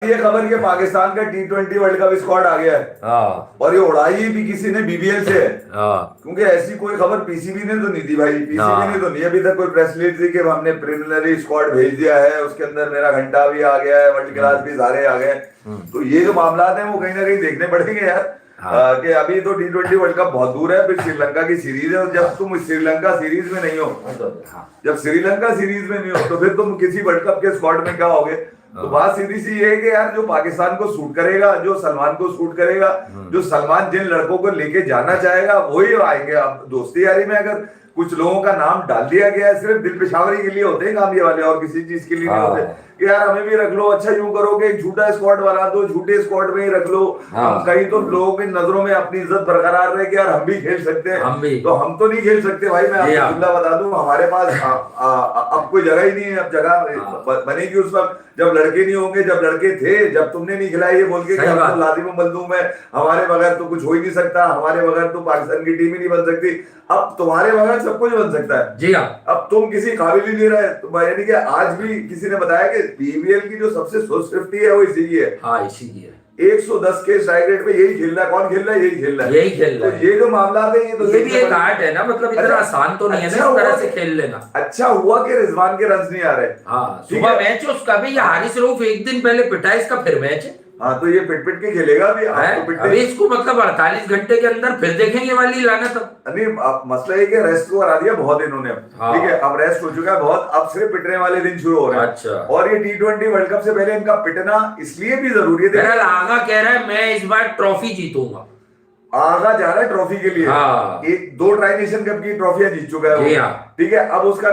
ये खबर कि पाकिस्तान का T20 वर्ल्ड कप स्क्वाड आ गया है। हाँ और ये उड़ाई भी किसी ने बीबीएल से है। हाँ क्योंकि ऐसी कोई खबर पीसीबी ने तो नहीं दी भाई, पीसीबी ने तो हाँ नहीं अभी तक कोई प्रेस रिलीज दी कि हमने प्रिलिमिनरी स्क्वाड भेज दिया है, उसके अंदर मेरा घंटा भी आ गया है, वर्ल्ड क्लास भी सारे आ गए। तो ये जो मामला है वो कहीं ना कहीं देखने पड़ेंगे यार। हाँ कि अभी तो T20 वर्ल्ड कप बहुत दूर है, फिर श्रीलंका की सीरीज है, और जब तुम श्रीलंका सीरीज में नहीं हो, हाँ जब श्रीलंका सीरीज में नहीं हो, तो फिर तुम किसी वर्ल्ड कप के स्क्वाड में क्या होगे। तो बात सीधी सी ये है कि यार जो पाकिस्तान को सूट करेगा, जो सलमान को सूट करेगा, जो सलमान जिन लड़कों को लेके जाना चाहेगा वही आएंगे। अब दोस्ती यारी में अगर कुछ लोगों का नाम डाल दिया गया है, सिर्फ दिल पेशावरी के लिए होते हैं काम ये वाले, और किसी चीज के लिए नहीं होते कि यार हमें भी रख लो। अच्छा यूं करोगे, एक झूठा स्क्वाड बना दो, झूठे स्क्वाड में ही रख लो। हम कहीं तो लोगों की नजरों में अपनी इज्जत बरकरार रहे कि यार हम भी खेल सकते हैं, हम भी। तो हम तो नहीं खेल सकते भाई। मैं आपको जुमला बता दूं, हमारे पास अब कोई जगह ही नहीं है। अब जगह बनेगी उस वक्त जब लड़के नहीं होंगे, जब लड़के थे, जब तुमने नहीं खिलाई ये बोल के कि हम तो लाजिम मजलूम है, हमारे बगैर तो कुछ हो ही नहीं सकता, हमारे बगैर तो पाकिस्तान की टीम ही नहीं बन सकती। अब तुम्हारे बगैर सब कुछ बन सकता है जी हाँ। अब तुम किसी काबिल ही नहीं रहे। तो यानी कि आज भी किसी ने बताया कि बीबीएल की जो सबसे सेफ्टी है वो इसी की है। हाँ इसी की है। 110 के स्ट्राइक रेट पे यही खेल रहा है। कौन खेल रहा है? यही खेल रहा है, यही खेल रहा तो है। ये जो मामला है ये तो ये भी एक आर्ट है ना, मतलब इतना आसान तो नहीं है ना इस तरह से खेल लेना। अच्छा हुआ कि रिजवान के रन्स नहीं आ रहे। हाँ सुबह मैच है उसका भी, हारिस रऊफ एक दिन पहले पिटा, इसका फिर मैच है। हाँ तो ये पिट पिट के खेलेगा अभी। अभी इसको मतलब 48 घंटे के अंदर फिर देखेंगे वाली लानत। नहीं मसला ये कि रेस्ट को करा दिया बहुत इन्होंने। हाँ। ठीक है, अब रेस्ट हो चुका है बहुत, अब सिर्फ पिटने वाले दिन शुरू हो रहे हैं। अच्छा। और ये T20 वर्ल्ड कप से पहले इनका पिटना इसलिए भी जरूरी है। बहरहाल आगा कह रहा है मैं इस बार ट्रॉफी जीतूंगा। आगा जा रहा है ट्रॉफी के लिए। हाँ। एक 2 ट्राई नेशन कप की ट्रॉफियां जीत चुका है वो। हाँ। ठीक है, अब उसका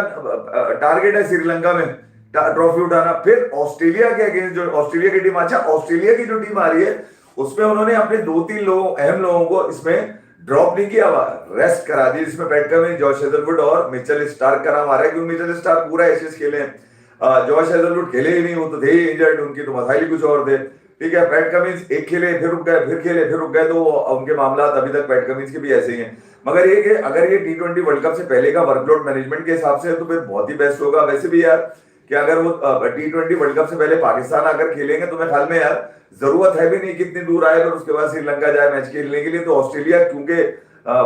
टारगेट है श्रीलंका में ट्रॉफी उठाना, फिर ऑस्ट्रेलिया के अगेंस्ट जो ऑस्ट्रेलिया की टीम। अच्छा ऑस्ट्रेलिया की जो टीम आ रही है उसमें उन्होंने अपने 2-3 लोगों अहम लोगों को इसमें ड्रॉप नहीं किया, रेस्ट करा दी, जिसमें पैट कमिंस, जॉश हेजलवुड और मिचेल स्टार्क का नाम आ रहा है। क्योंकि मिचेल स्टार्क पूरा एशेज खेले हैं, जॉश हेजलवुड खेले ही नहीं, वो तो थे ही इंजर्ड, उनकी तो मसाइल ही कुछ और थे। ठीक है, पैट कमिंस एक खेले फिर रुक गए, फिर खेले फिर रुक गए, तो उनके मामला अभी तक पैट कमिंस के भी ऐसे ही हैं। मगर ये कि अगर ये T20 वर्ल्ड कप से पहले का वर्कलोड मैनेजमेंट के हिसाब से है तो फिर बहुत ही बेस्ट होगा। वैसे भी यार कि अगर वो T20 वर्ल्ड कप से पहले पाकिस्तान आकर खेलेंगे तो मेरे ख्याल में यार जरूरत है भी नहीं कितनी दूर आए और उसके बाद श्रीलंका जाए मैच खेलने के लिए। तो ऑस्ट्रेलिया क्योंकि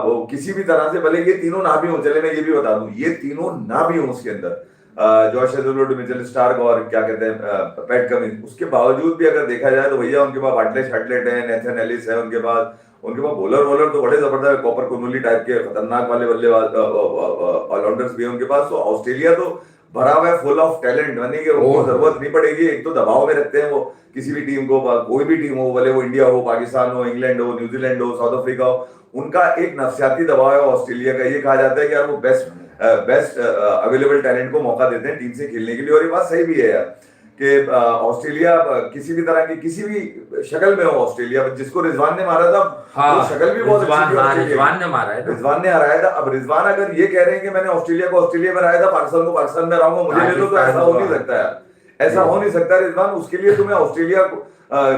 वो किसी भी तरह से, भले ये तीनों ना भी हो, चले मैं ये भी बता दूं, ये तीनों ना भी हो उसके अंदर, जॉश हेजलवुड, मिचेल स्टार्क और क्या कहते हैं पैट कमिंस, उसके बावजूद भी अगर देखा जाए तो भैया उनके पास बाटले शटलेट है, नेथन एलिस है, उनके पास बॉलर तो बड़े जबरदस्त कॉपर कोनुली टाइप के खतरनाक वाले बल्लेबाज ऑलराउंडर्स भी है उनके पास। तो ऑस्ट्रेलिया तो भरा हुआ है फुल ऑफ टैलेंट, यानी कि उनको जरूरत नहीं पड़ेगी। एक तो दबाव में रखते हैं वो किसी भी टीम को, कोई भी टीम हो, भले वो इंडिया हो, पाकिस्तान हो, इंग्लैंड हो, न्यूजीलैंड हो, साउथ अफ्रीका हो, उनका एक नफसियाती दबाव है ऑस्ट्रेलिया का। ये कहा जाता है कि यार वो बेस्ट अवेलेबल टैलेंट को मौका देते हैं टीम से खेलने के लिए। और ये बात सही भी है यार कि ऑस्ट्रेलिया किसी भी तरह की किसी भी शक्ल में हो, ऑस्ट्रेलिया जिसको रिजवान ने मारा था, हाँ, वो शक्ल भी बहुत अच्छी थी। रिजवान ने मारा है, रिजवान ने हराया था। अब रिजवान अगर ये कह रहे हैं कि मैंने ऑस्ट्रेलिया को ऑस्ट्रेलिया में हराया था, पाकिस्तान को पाकिस्तान में हराऊंगा, मुझे ले लो, तो ऐसा हो नहीं सकता यार, ऐसा हो नहीं सकता रिजवान। उसके लिए तुम्हें ऑस्ट्रेलिया को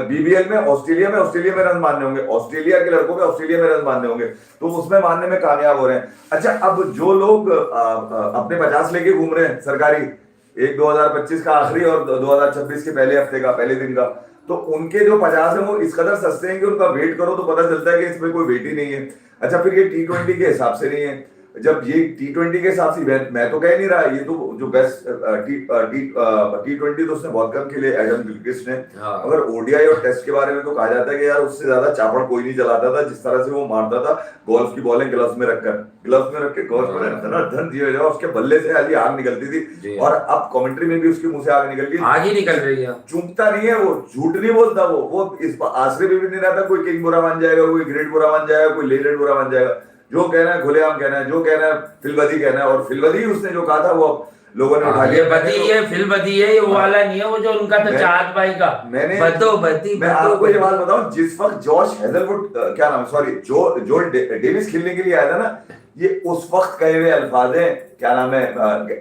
बीबीएल में ऑस्ट्रेलिया में रन मारने होंगे, ऑस्ट्रेलिया के लड़कों में ऑस्ट्रेलिया में रन मारने होंगे, तो उसमें मारने में कामयाब हो रहे हैं। अच्छा अब जो लोग अपने 50 लेके घूम रहे हैं सरकारी, एक 2025 का आखिरी और 2026 के पहले हफ्ते का पहले दिन का, तो उनके जो 50 है वो इस कदर सस्ते हैं कि उनका वेट करो तो पता चलता है कि इसमें कोई वेट ही नहीं है। अच्छा फिर ये T20 के हिसाब से नहीं है, जब ये T20 के हिसाब से मैं तो कह नहीं रहा, ये तो जो बेस्ट T20 तो उसने बहुत कम खेले एडम गिलक्रिस्ट ने। अगर ओडीआई और टेस्ट के बारे में तो कहा जाता है कि यार उससे ज्यादा चापड़ कोई नहीं चलाता था, जिस तरह से वो मारता था गोल्फ की बॉलें ग्लव्स में रख के गोल्फ में धन दिया जाए, उसके बल्ले से खाली आग निकलती थी। और अब कमेंट्री में भी उसके मुंह से आग निकल गई, आग ही निकल रही है। चूकता नहीं है वो, झूठ नहीं बोलता वो इस आश्रय में भी नहीं रहता कोई किंग बुरा मान जाएगा, कोई ग्रेट बुरा मान जाएगा, कोई लेजेंड बुरा मान जाएगा। जो कहना है खुलेआम कहना है, जो कहना है फिलबदी कहना है, और फिलबदी उसने जो कहा था वो लोगों ने उठा लिया। फिलबदी है, ये वाला नहीं है वो जो उनका था चाँद भाई का। मैं आपको ये बात बताऊं, जिस वक्त जॉश हेजलवुड क्या नाम है, सॉरी जोल डेविस खेलने के लिए आया था ना, ये उस वक्त कहे हुए अल्फाज हैं, क्या नाम है,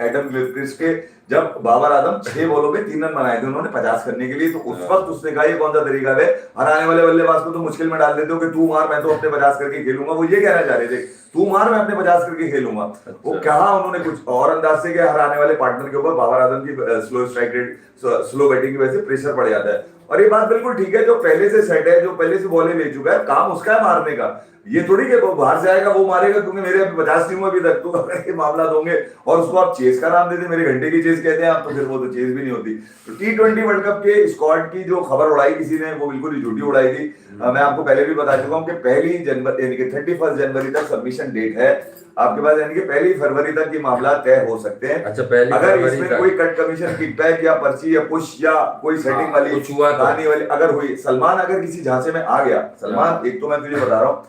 एडम गिलक्रिस्ट के, जब बाबर आजम 6 बॉलों में 3 रन बनाए थे उन्होंने 50 करने के लिए। तो उस वक्त उसने कहा ये कौन सा तरीका है, हराने वाले बल्लेबाज को तो मुश्किल में डाल देते हो कि तू मार मैं तो अपने 50 करके खेलूंगा। वो ये कहना चाह रहे थे तू मार मैं अपने 50 करके खेलूंगा। वो कहा उन्होंने कुछ और अंदाज से कि हराने वाले पार्टनर के ऊपर बाबर आजम की slow strike rate, slow batting की वजह से प्रेशर पड़ जाता है। और ये बात बिल्कुल ठीक है, जो पहले से सेट है, जो पहले से बॉलें ले चुका है, काम उसका है मारने का। ये थोड़ी कि वो बाहर से आएगा वो मारेगा, क्योंकि मेरे अभी 50 टीमों अभी तक, तो अगर ये मामला होंगे और उसको आप चेस का नाम देते, मेरे घंटे की चेस कहते हैं आप, तो फिर वो तो चेस भी नहीं होती। तो T20 वर्ल्ड कप के स्क्वाड की जो खबर उड़ाई किसी ने, वो बिल्कुल ही झूठी उड़ाई थी। मैं आपको पहले भी बता चुका हूँ कि 1 यानी कि 31 जनवरी तक सबमिशन डेट है आपके पास, यानी कि 1 फरवरी तक ये मामला तय हो सकते हैं। अच्छा, 1 अगर फरवरी इसमें तक। कोई कट कमीशन किकबैक या पर्ची या पुश या कोई सेटिंग वाली कुछ हुआ तो। कहानी वाली अगर हुई, सलमान अगर किसी झांसे में आ गया, सलमान एक तो मैं तुझे बता रहा हूँ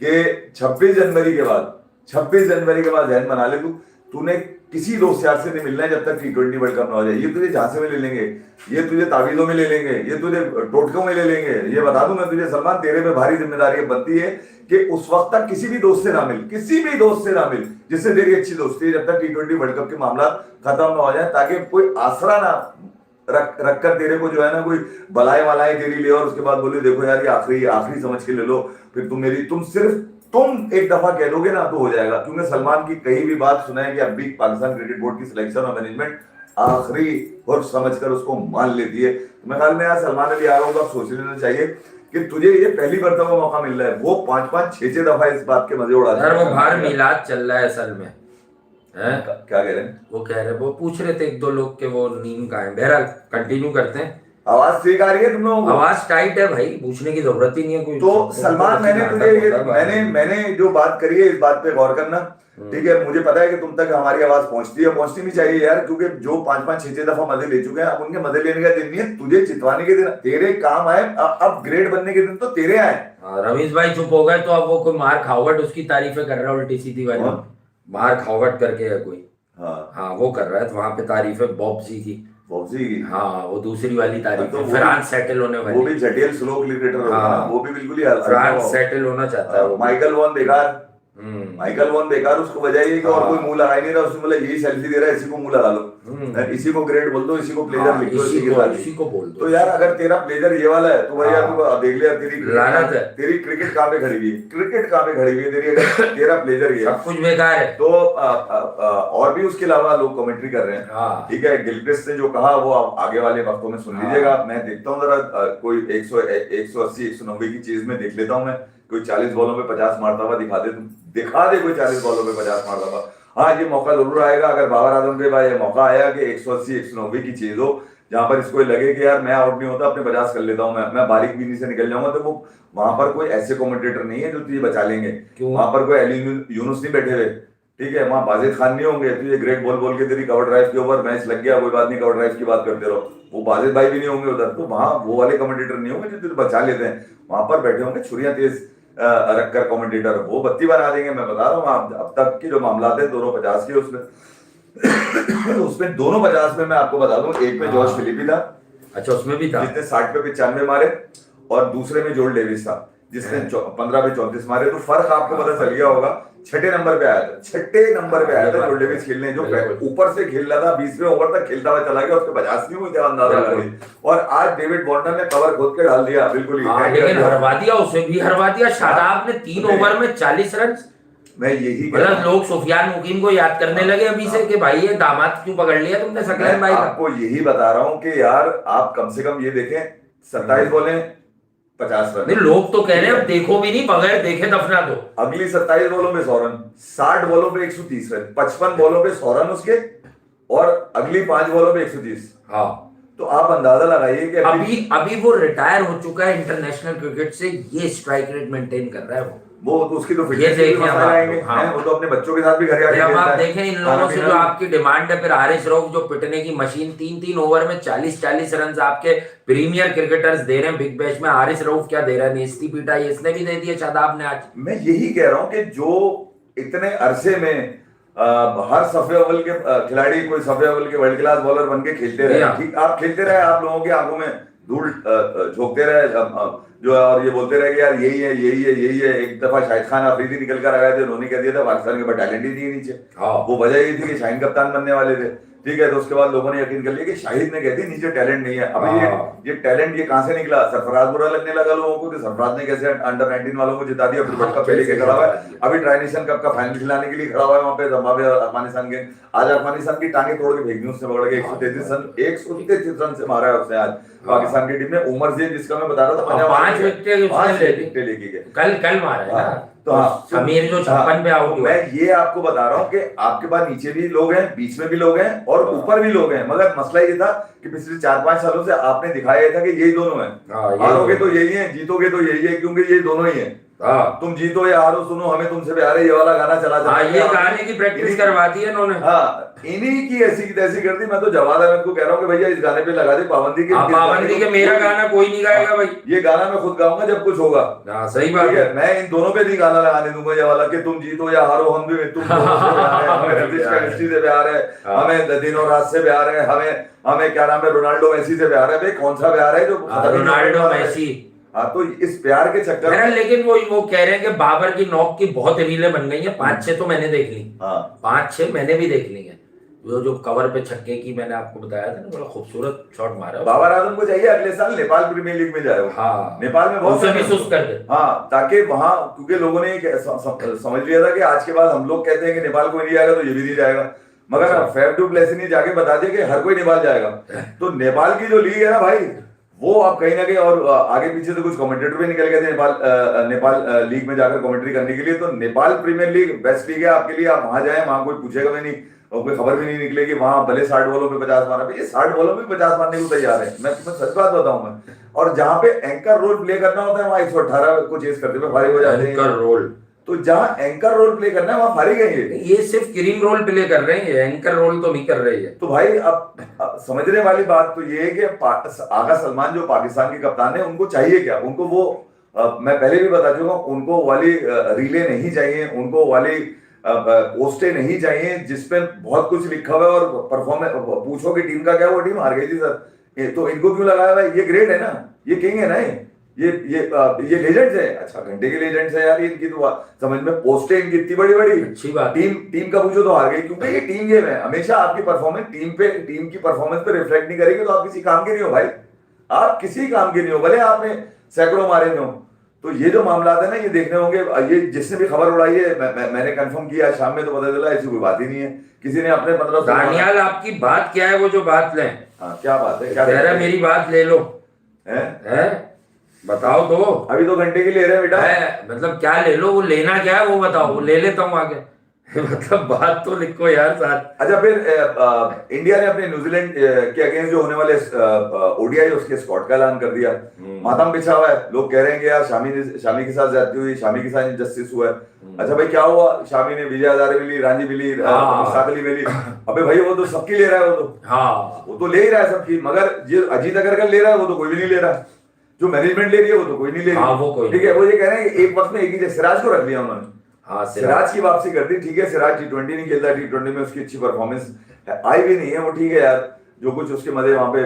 कि 26 जनवरी के बाद जहन बना ले, तूने किसी दोस्त यार से नहीं मिलना है जब तक T20 वर्ल्ड कप ना हो जाए। ये तुझे झांसे में ले लेंगे, ये तुझे तावीजों में ले लेंगे, ये तुझे टोटकों में ले लेंगे। ये बता दूं मैं तुझे सलमान, तेरे पे भारी जिम्मेदारी बनती है कि उस वक्त तक किसी भी दोस्त से ना मिल, जिससे तेरी अच्छी दोस्ती है, जब तक T20 वर्ल्ड कप के मामला खत्म ना हो जाए, ताकि कोई आसरा ना रख कर तेरे को जो है ना कोई बलाए वालाए तेरी ले और उसके बाद बोले देखो यार ये आखिरी समझ के ले लो, फिर तुम एक दफा कह दोगे ना तो हो जाएगा। तुमने सलमान की कहीं भी बात सुना है कि अब भी पाकिस्तान क्रिकेट बोर्ड की सिलेक्शन और मैनेजमेंट आखिरी और समझकर उसको मान लेती है? तो मैं ख्याल में यार सलमान अली आ रहा हूँ, तो सोच लेना चाहिए कि तुझे ये पहली मरतबा मौका मिल रहा है। वो 5-5, 6-6 दफा इस बात के मजे उड़ा यार वो बाहर मिलाद चल रहा है असल में है। क्या कह रहे हैं? वो कह रहे, वो पूछ रहे थे एक दो लोग के वो नीम का है। बहरहाल कंटिन्यू करते हैं। आवाज ठीक आ रही है तुम लोगों को? आवाज टाइट है भाई, पूछने की जरूरत ही नहीं है कोई। तो सलमान, मैंने जो बात करी है इस बात पे गौर करना, ठीक है? मुझे पता है कि तुम तक हमारी आवाज पहुंचनी भी चाहिए यार, क्योंकि जो 5-5, 6-6 दफा मजे ले चुके हैं, अब उनके मजे लेने का दिन नहीं है, तुझे चितवाने के दिन तेरे काम आए, अब ग्रेड बनने के दिन तो तेरे आए। रमेश भाई चुप हो गए तो अब वो कोई मार खावट उसकी तारीफें कर रहा है उल्टी सीधी वाली। मार खावट करके है कोई, हाँ वो कर रहा है, तो वहां पे तारीफें बॉब्जी की। हाँ वो दूसरी वाली तारीफ तो फ्रांस सेटल होने वाली। वो भी जटिल स्लो क्रिकेटर होता है, वो भी बिल्कुल ही फ्रांस सेटल होना चाहता है। माइकल वॉन बेकार, उसको बजाइए कि और कोई मुंह लगा नहीं रहा, उसने बोला यही सेल्फी दे रहा है, इसी को मुंह लगा लो, इसी को ग्रेड बोल दो, इसी को प्लेजर लिख दो, इसी को बोल दो। तो यार अगर तेरा प्लेजर ये वाला है तो भाई यार तू देख लिया तेरी क्रिकेट कहाँ पे खड़ी हुई है तेरी, अगर तेरा प्लेजर ये सब कुछ बेकार है। तो और भी उसके अलावा लोग कमेंट्री कर रहे हैं, ठीक है? गिलक्रिस्ट ने जो कहा वो आगे वाले वक्तों में सुन लीजिएगा। मैं देखता हूँ जरा कोई 180, 190 की चीज में देख लेता हूँ मैं, कोई 40 बॉलों में 50 मारता हुआ दिखा दे कोई 40 बॉलों में 50 मारता हुआ। हाँ ये मौका जरूर आएगा अगर बाबर आजम के बाद ये मौका आया कि 180, 190 की चीज हो, जहां पर इसको लगे कि यार मैं आउट नहीं होता, अपने 50 कर लेता हूँ, मैं बारीक बीनी से निकल जाऊंगा, तो वो वहां पर कोई ऐसे कमेंटेटर नहीं है जो तुझे बचा लेंगे। वहां पर कोई अली यूनुस नहीं बैठे हुए, ठीक है? वहां बाजिद खान नहीं होंगे, तुझे ग्रेट बोल के तेरी कवर ड्राइव के ऊपर मैच लग गया, कोई बात नहीं, कवर ड्राइव की बात करते रहो, वो बाजिद भाई भी नहीं होंगे उधर। तो वहां वो वाले कमेंटेटर नहीं होंगे जो तुझे बचा लेते हैं, वहां पर बैठे होंगे छुरियां तेज रखकर कमेंटेटर, वो बत्ती बना देंगे। मैं बता रहा हूँ अब तक के जो मामला थे दोनों 50 के, उसमें दोनों 50 में मैं आपको बता दूं, एक में जॉर्ज फिलिपी था, अच्छा उसमें भी था, जिसने 60 पे 95 मारे, और दूसरे में जोल डेविस था जिसने 15 पे 34 मारे। तो फर्क आपको पता चल गया होगा। छठे नंबर पे आया था जोल डेविस खेलने, जो ऊपर से खेल रहा था, 20वें ओवर तक खेलता हुआ चला गया, उसके 50 नहीं हुई थे, अंदाजा लगा। और आज डेविड वार्नर ने कवर खोद के डाल दिया, बिल्कुल लेकिन हरवा दिया, उसे भी हरवा दिया। शादाब ने 3 ओवर में 40 रन। मैं यही मतलब लोग सुफियान मुकीम को याद करने लगे अभी से कि भाई ये दामाद क्यों पकड़ लिया तुमने सकलैन भाई का। आपको यही बता रहा हूं कि यार आप कम से कम ये देखें, 27 बॉलें 50 रन। नहीं लोग तो कह रहे हैं अब देखो भी नहीं, बगैर देखे दफना दो। अगली 27 बॉलों में 100 रन, 60 बॉलों पे 130 रन, 55 बॉलों पे 100 रन उसके, और अगली 5 बॉलों पे 130। हाँ तो आप अंदाजा लगाइए कि अभी वो रिटायर हो चुका है इंटरनेशनल क्रिकेट से, ये स्ट्राइक रेट मेंटेन कर रहा है वो तो उसकी तो फिटनेस आएंगे। हाँ। वो तो अपने बच्चों के साथ भी घर आके आप देखें इन लोगों से जो आपकी डिमांड है, फिर हारिस रऊफ जो पिटने की मशीन, 3-3 ओवर में 40-40 रन आपके प्रीमियर क्रिकेटर्स दे रहे हैं बिग बैश में। हारिस रऊफ क्या दे रहा है? नेस्ती पीटा इसने भी दे दिया शादाब ने आज। मैं यही कह रहा हूं कि जो इतने अरसे में हर सफे अव्वल के खिलाड़ी कोई सफे अव्वल के वर्ल्ड क्लास बॉलर बन के खेलते रहे, ठीक आप खेलते रहे, आप लोगों की आंखों में धूल झोंकते रहे जो, और ये बोलते रहे कि यार यही है। एक दफा शाहिद खान अफरीदी निकल कर आ गए थे, उन्होंने कह दिया था पाकिस्तान के पास टैलेंट ही नहीं नीचे। वो वजह ये थी कि शाहीन कप्तान बनने वाले थे, ठीक है, तो उसके बाद लोगों ने यकीन कर लिया कि शाहिद ने कह दी नीचे टैलेंट नहीं है। अभी ये टैलेंट ये कहां से निकला? सरफराज बुरा लगने लगा लोगों को कि सरफराज ने कैसे अंडर 19 वालों को जिता दिया, फिर वर्ल्ड कप पे लेके खड़ा हुआ है, अभी ट्राई नेशन कप का फाइनल खिलाने के लिए खड़ा हुआ है वहां पे जिम्बाब्वे और अफगानिस्तान के। आज अफगानिस्तान की टांगे तोड़ के फेंक दी उसने, पकड़ के 133 रन से मारा है उसने आज पाकिस्तान की टीम ने। उमर जेन जिसका मैं बता रहा था 5 विकेट लेके गए, कल मारा है ना। तो हाँ, समीर जो 56 पे आउट हुआ। मैं ये आपको बता रहा हूँ कि आपके पास नीचे भी लोग हैं, बीच में भी लोग हैं और ऊपर भी लोग हैं, मगर मसला ये था कि पिछले 4-5 सालों से आपने दिखाया था कि यही दोनों हैं, हारोगे तो यही है, जीतोगे तो यही है, क्योंकि ये दोनों ही है। तुम जीतो या हारो, सुनो हमें तुमसे प्यार है, ये वाला गाना चला जाता है। ये गाने की प्रैक्टिस करवा दी है इन्होंने। हाँ, इन्हीं की ऐसी की तैसी कर दी। मैं तो जवाद अहमद को कह रहा हूँ कि भैया इस गाने पे लगा दे पाबंदी के मेरा गाना कोई नहीं गाएगा भाई, ये गाना मैं खुद गाऊंगा जब कुछ होगा। सही बात है, मैं इन दोनों पे नहीं गाना लगाने दूंगा ये वाला कि तुम जीतो या हारो, हम भी तुम हमें से प्यार है, हमें दिन और रात से प्यार है, हमें क्या नाम है रोनाल्डो मेसी से प्यार है। भाई कौन सा प्यार है जो रोनाल्डो मेसी? हाँ, तो इस प्यार के चक्कर में लेकिन वो कह रहे हैं कि बाबर की नॉक की बहुत रीलें बन गई हैं, 5-6 तो मैंने देख ली। 5-6 मैंने भी देख ली है। जो कवर पे छक्के की मैंने आपको बताया था ना, बड़ा खूबसूरत शॉट मारा। बाबर आजम को चाहिए अगले साल नेपाल प्रीमियर लीग में जाए। हाँ, नेपाल में बहुत भी सुस्त कर दे। हाँ, ताकि वहां, क्योंकि लोगों ने समझ लिया था कि आज के बाद हम लोग कहते हैं कि नेपाल कोई नहीं जाएगा तो ये भी नहीं जाएगा, मगर फैफ डू प्लेसी ने जाके बता दिया कि हर कोई नेपाल जाएगा। तो नेपाल की जो लीग है ना भाई, वो अब कहीं ना कहीं, और आगे पीछे से कुछ कमेंटेटर भी निकल गए थे नेपाल लीग में जाकर कमेंट्री करने के लिए। तो Nepal premier league best league है आपके लिए, आप वहां जाएं, वहां कोई पूछेगा भी नहीं और कोई खबर भी नहीं निकलेगी। वहां भले 60 बॉलों पे 50 मारा, ये 60 बॉलों पे 50 मारने को तैयार है, मैं तुम्हें सच बात बताऊं मैं। और जहां पे एंकर रोल प्ले करना होता है वहां 118 को चेस करते हुए फारिग हो जाते हैं। एंकर रोल, तो जहां एंकर रोल प्ले करना है वहां फारिग है। ये सिर्फ क्रीम रोल प्ले कर रहे हैं, एंकर रोल तो नहीं कर रही है। तो भाई अब समझने वाली बात तो ये है कि आगा सलमान जो पाकिस्तान के कप्तान है, उनको चाहिए क्या? उनको वो मैं पहले भी बता चुका हूं, उनको वाली रीले नहीं चाहिए, उनको वाली पोस्टें नहीं चाहिए जिसपे बहुत कुछ लिखा हुआ है और परफॉर्मेंस पूछो कि टीम का क्या, वो टीम हार गई थी सर, तो इनको क्यों लगाया भाई? ये ग्रेट है ना, ये किंग है ना, ये लेजेंड्स है। अच्छा, घंटे के लेजेंड्स है यार इनकी, तो समझ में पोस्टें इनकी इतनी बड़ी बड़ी, अच्छी बात। टीम का पूछो तो हार गई, क्योंकि ये टीम गेम है। हमेशा आपकी परफॉर्मेंस टीम की परफॉर्मेंस पे रिफ्लेक्ट नहीं करेगी तो आप किसी काम के नहीं हो भाई, आप किसी काम के नहीं हो, भले आपने सैकड़ों मारे हो। तो ये जो मामला है ना, ये देखने होंगे। ये जिसने भी खबर उड़ाई है, मैंने कंफर्म किया शाम में, तो पता चला ऐसी कोई बात ही नहीं है। किसी ने अपने 15 दानियाल, आपकी बात क्या है? वो जो बात लें, क्या बात है? क्या कह रहा है? मेरी बात ले लो, है बताओ तो। अभी 2 घंटे की ले रहे हैं बेटा, मतलब क्या ले लो? वो लेना क्या है वो बताओ, वो ले लेता हूँ आगे। मतलब बात तो लिखो यार साथ। अच्छा, फिर इंडिया ने अपने न्यूजीलैंड के अगेंस्ट जो होने वाले ओडीआई उसके स्क्वाड का ऐलान कर दिया। मातम बिछा हुआ है, लोग कह रहे हैं कि यार शामी के साथ ज्यादती हुई, शामी के साथ इंजस्टिस हुआ है। अच्छा भाई, क्या हुआ? शामी ने विजय हजारे मिली, रांझी मिली, साकली मिली। अबे भाई, वो तो सबकी ले रहा है, वो तो ले ही रहा है सबकी, मगर जो अजीत अगरकर ले रहा है वो तो कोई भी नहीं ले रहा, जो मैनेजमेंट ले रही है वो तो कोई नहीं ले रही। ठीक है, वो ये कह रहे हैं कि एक वक्त में एक ही सिराज को रख लिया उन्होंने। हाँ, सिराज की वापसी कर दी। ठीक है, सिराज T20 नहीं खेलता, T20 में उसकी अच्छी परफॉर्मेंस आई भी नहीं है, वो ठीक है यार, जो कुछ उसके मजे वहां पे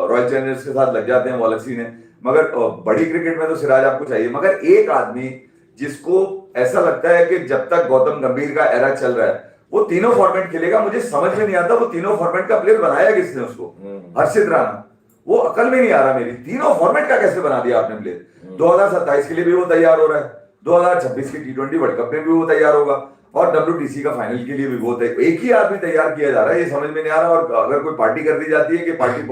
रॉयल चैलेंजर्स के साथ लग जाते हैं वो अलग सीन है, मगर बड़ी क्रिकेट में तो सिराज आपको चाहिए। मगर एक आदमी जिसको ऐसा लगता है कि जब तक गौतम गंभीर का एरा चल रहा है वो तीनों फॉर्मेट खेलेगा, मुझे समझ में नहीं आता वो तीनों फॉर्मेट का प्लेयर बनाया किसने उसको? हर्षित राणा। वो अकल में नहीं आ रहा मेरी, तीनों फॉर्मेट का कैसे बना दिया आपने प्लेयर? 2027 के लिए भी वो तैयार हो रहा है, 2026 की T20 वर्ल्ड कप में भी वो तैयार होगा, और WTC का फाइनल के लिए भी वो एक ही आदमी तैयार किया जा रहा है, ये समझ में नहीं आ रहा। और अगर कोई पार्टी कर दी जाती है कि पार्टी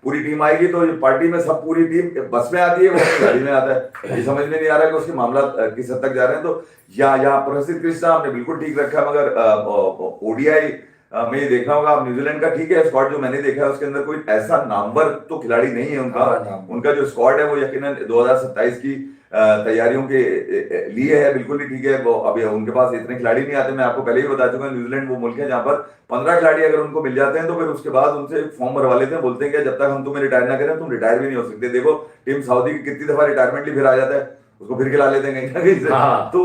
पूरी टीम आएगी, तो पार्टी में सब पूरी टीम बस में आती है, वो गाड़ी में आता है। ये समझ में नहीं आ रहा है कि उसके मामला किस हद तक जा रहे हैं। तो यहाँ प्रसिद्ध कृष्णा आपने बिल्कुल ठीक रखा, मगर ODI में ये देखना होगा आप, न्यूजीलैंड का ठीक है स्क्वाड जो मैंने देखा है उसके अंदर कोई ऐसा नामवर तो खिलाड़ी नहीं है उनका जो स्क्वाड है वो यकीनन 2027 की तैयारियों के लिए है, बिल्कुल ही ठीक है। वो अभी उनके पास इतने खिलाड़ी नहीं आते, मैं आपको पहले ही बता चुका, न्यूजीलैंड वो मुल्क है जहां पर 15 खिलाड़ी अगर उनको मिल जाते हैं तो फिर उसके बाद उनसे फॉर्म भरवा लेते हैं, बोलते हैं कि जब तक हम तुम्हें रिटायर ना करें तुम रिटायर भी नहीं हो सकते। देखो टीम सऊदी की कितनी दफा रिटायरमेंट ली, फिर आ जाता है, उसको फिर खिला लेते हैं कहीं ना कहीं से। तो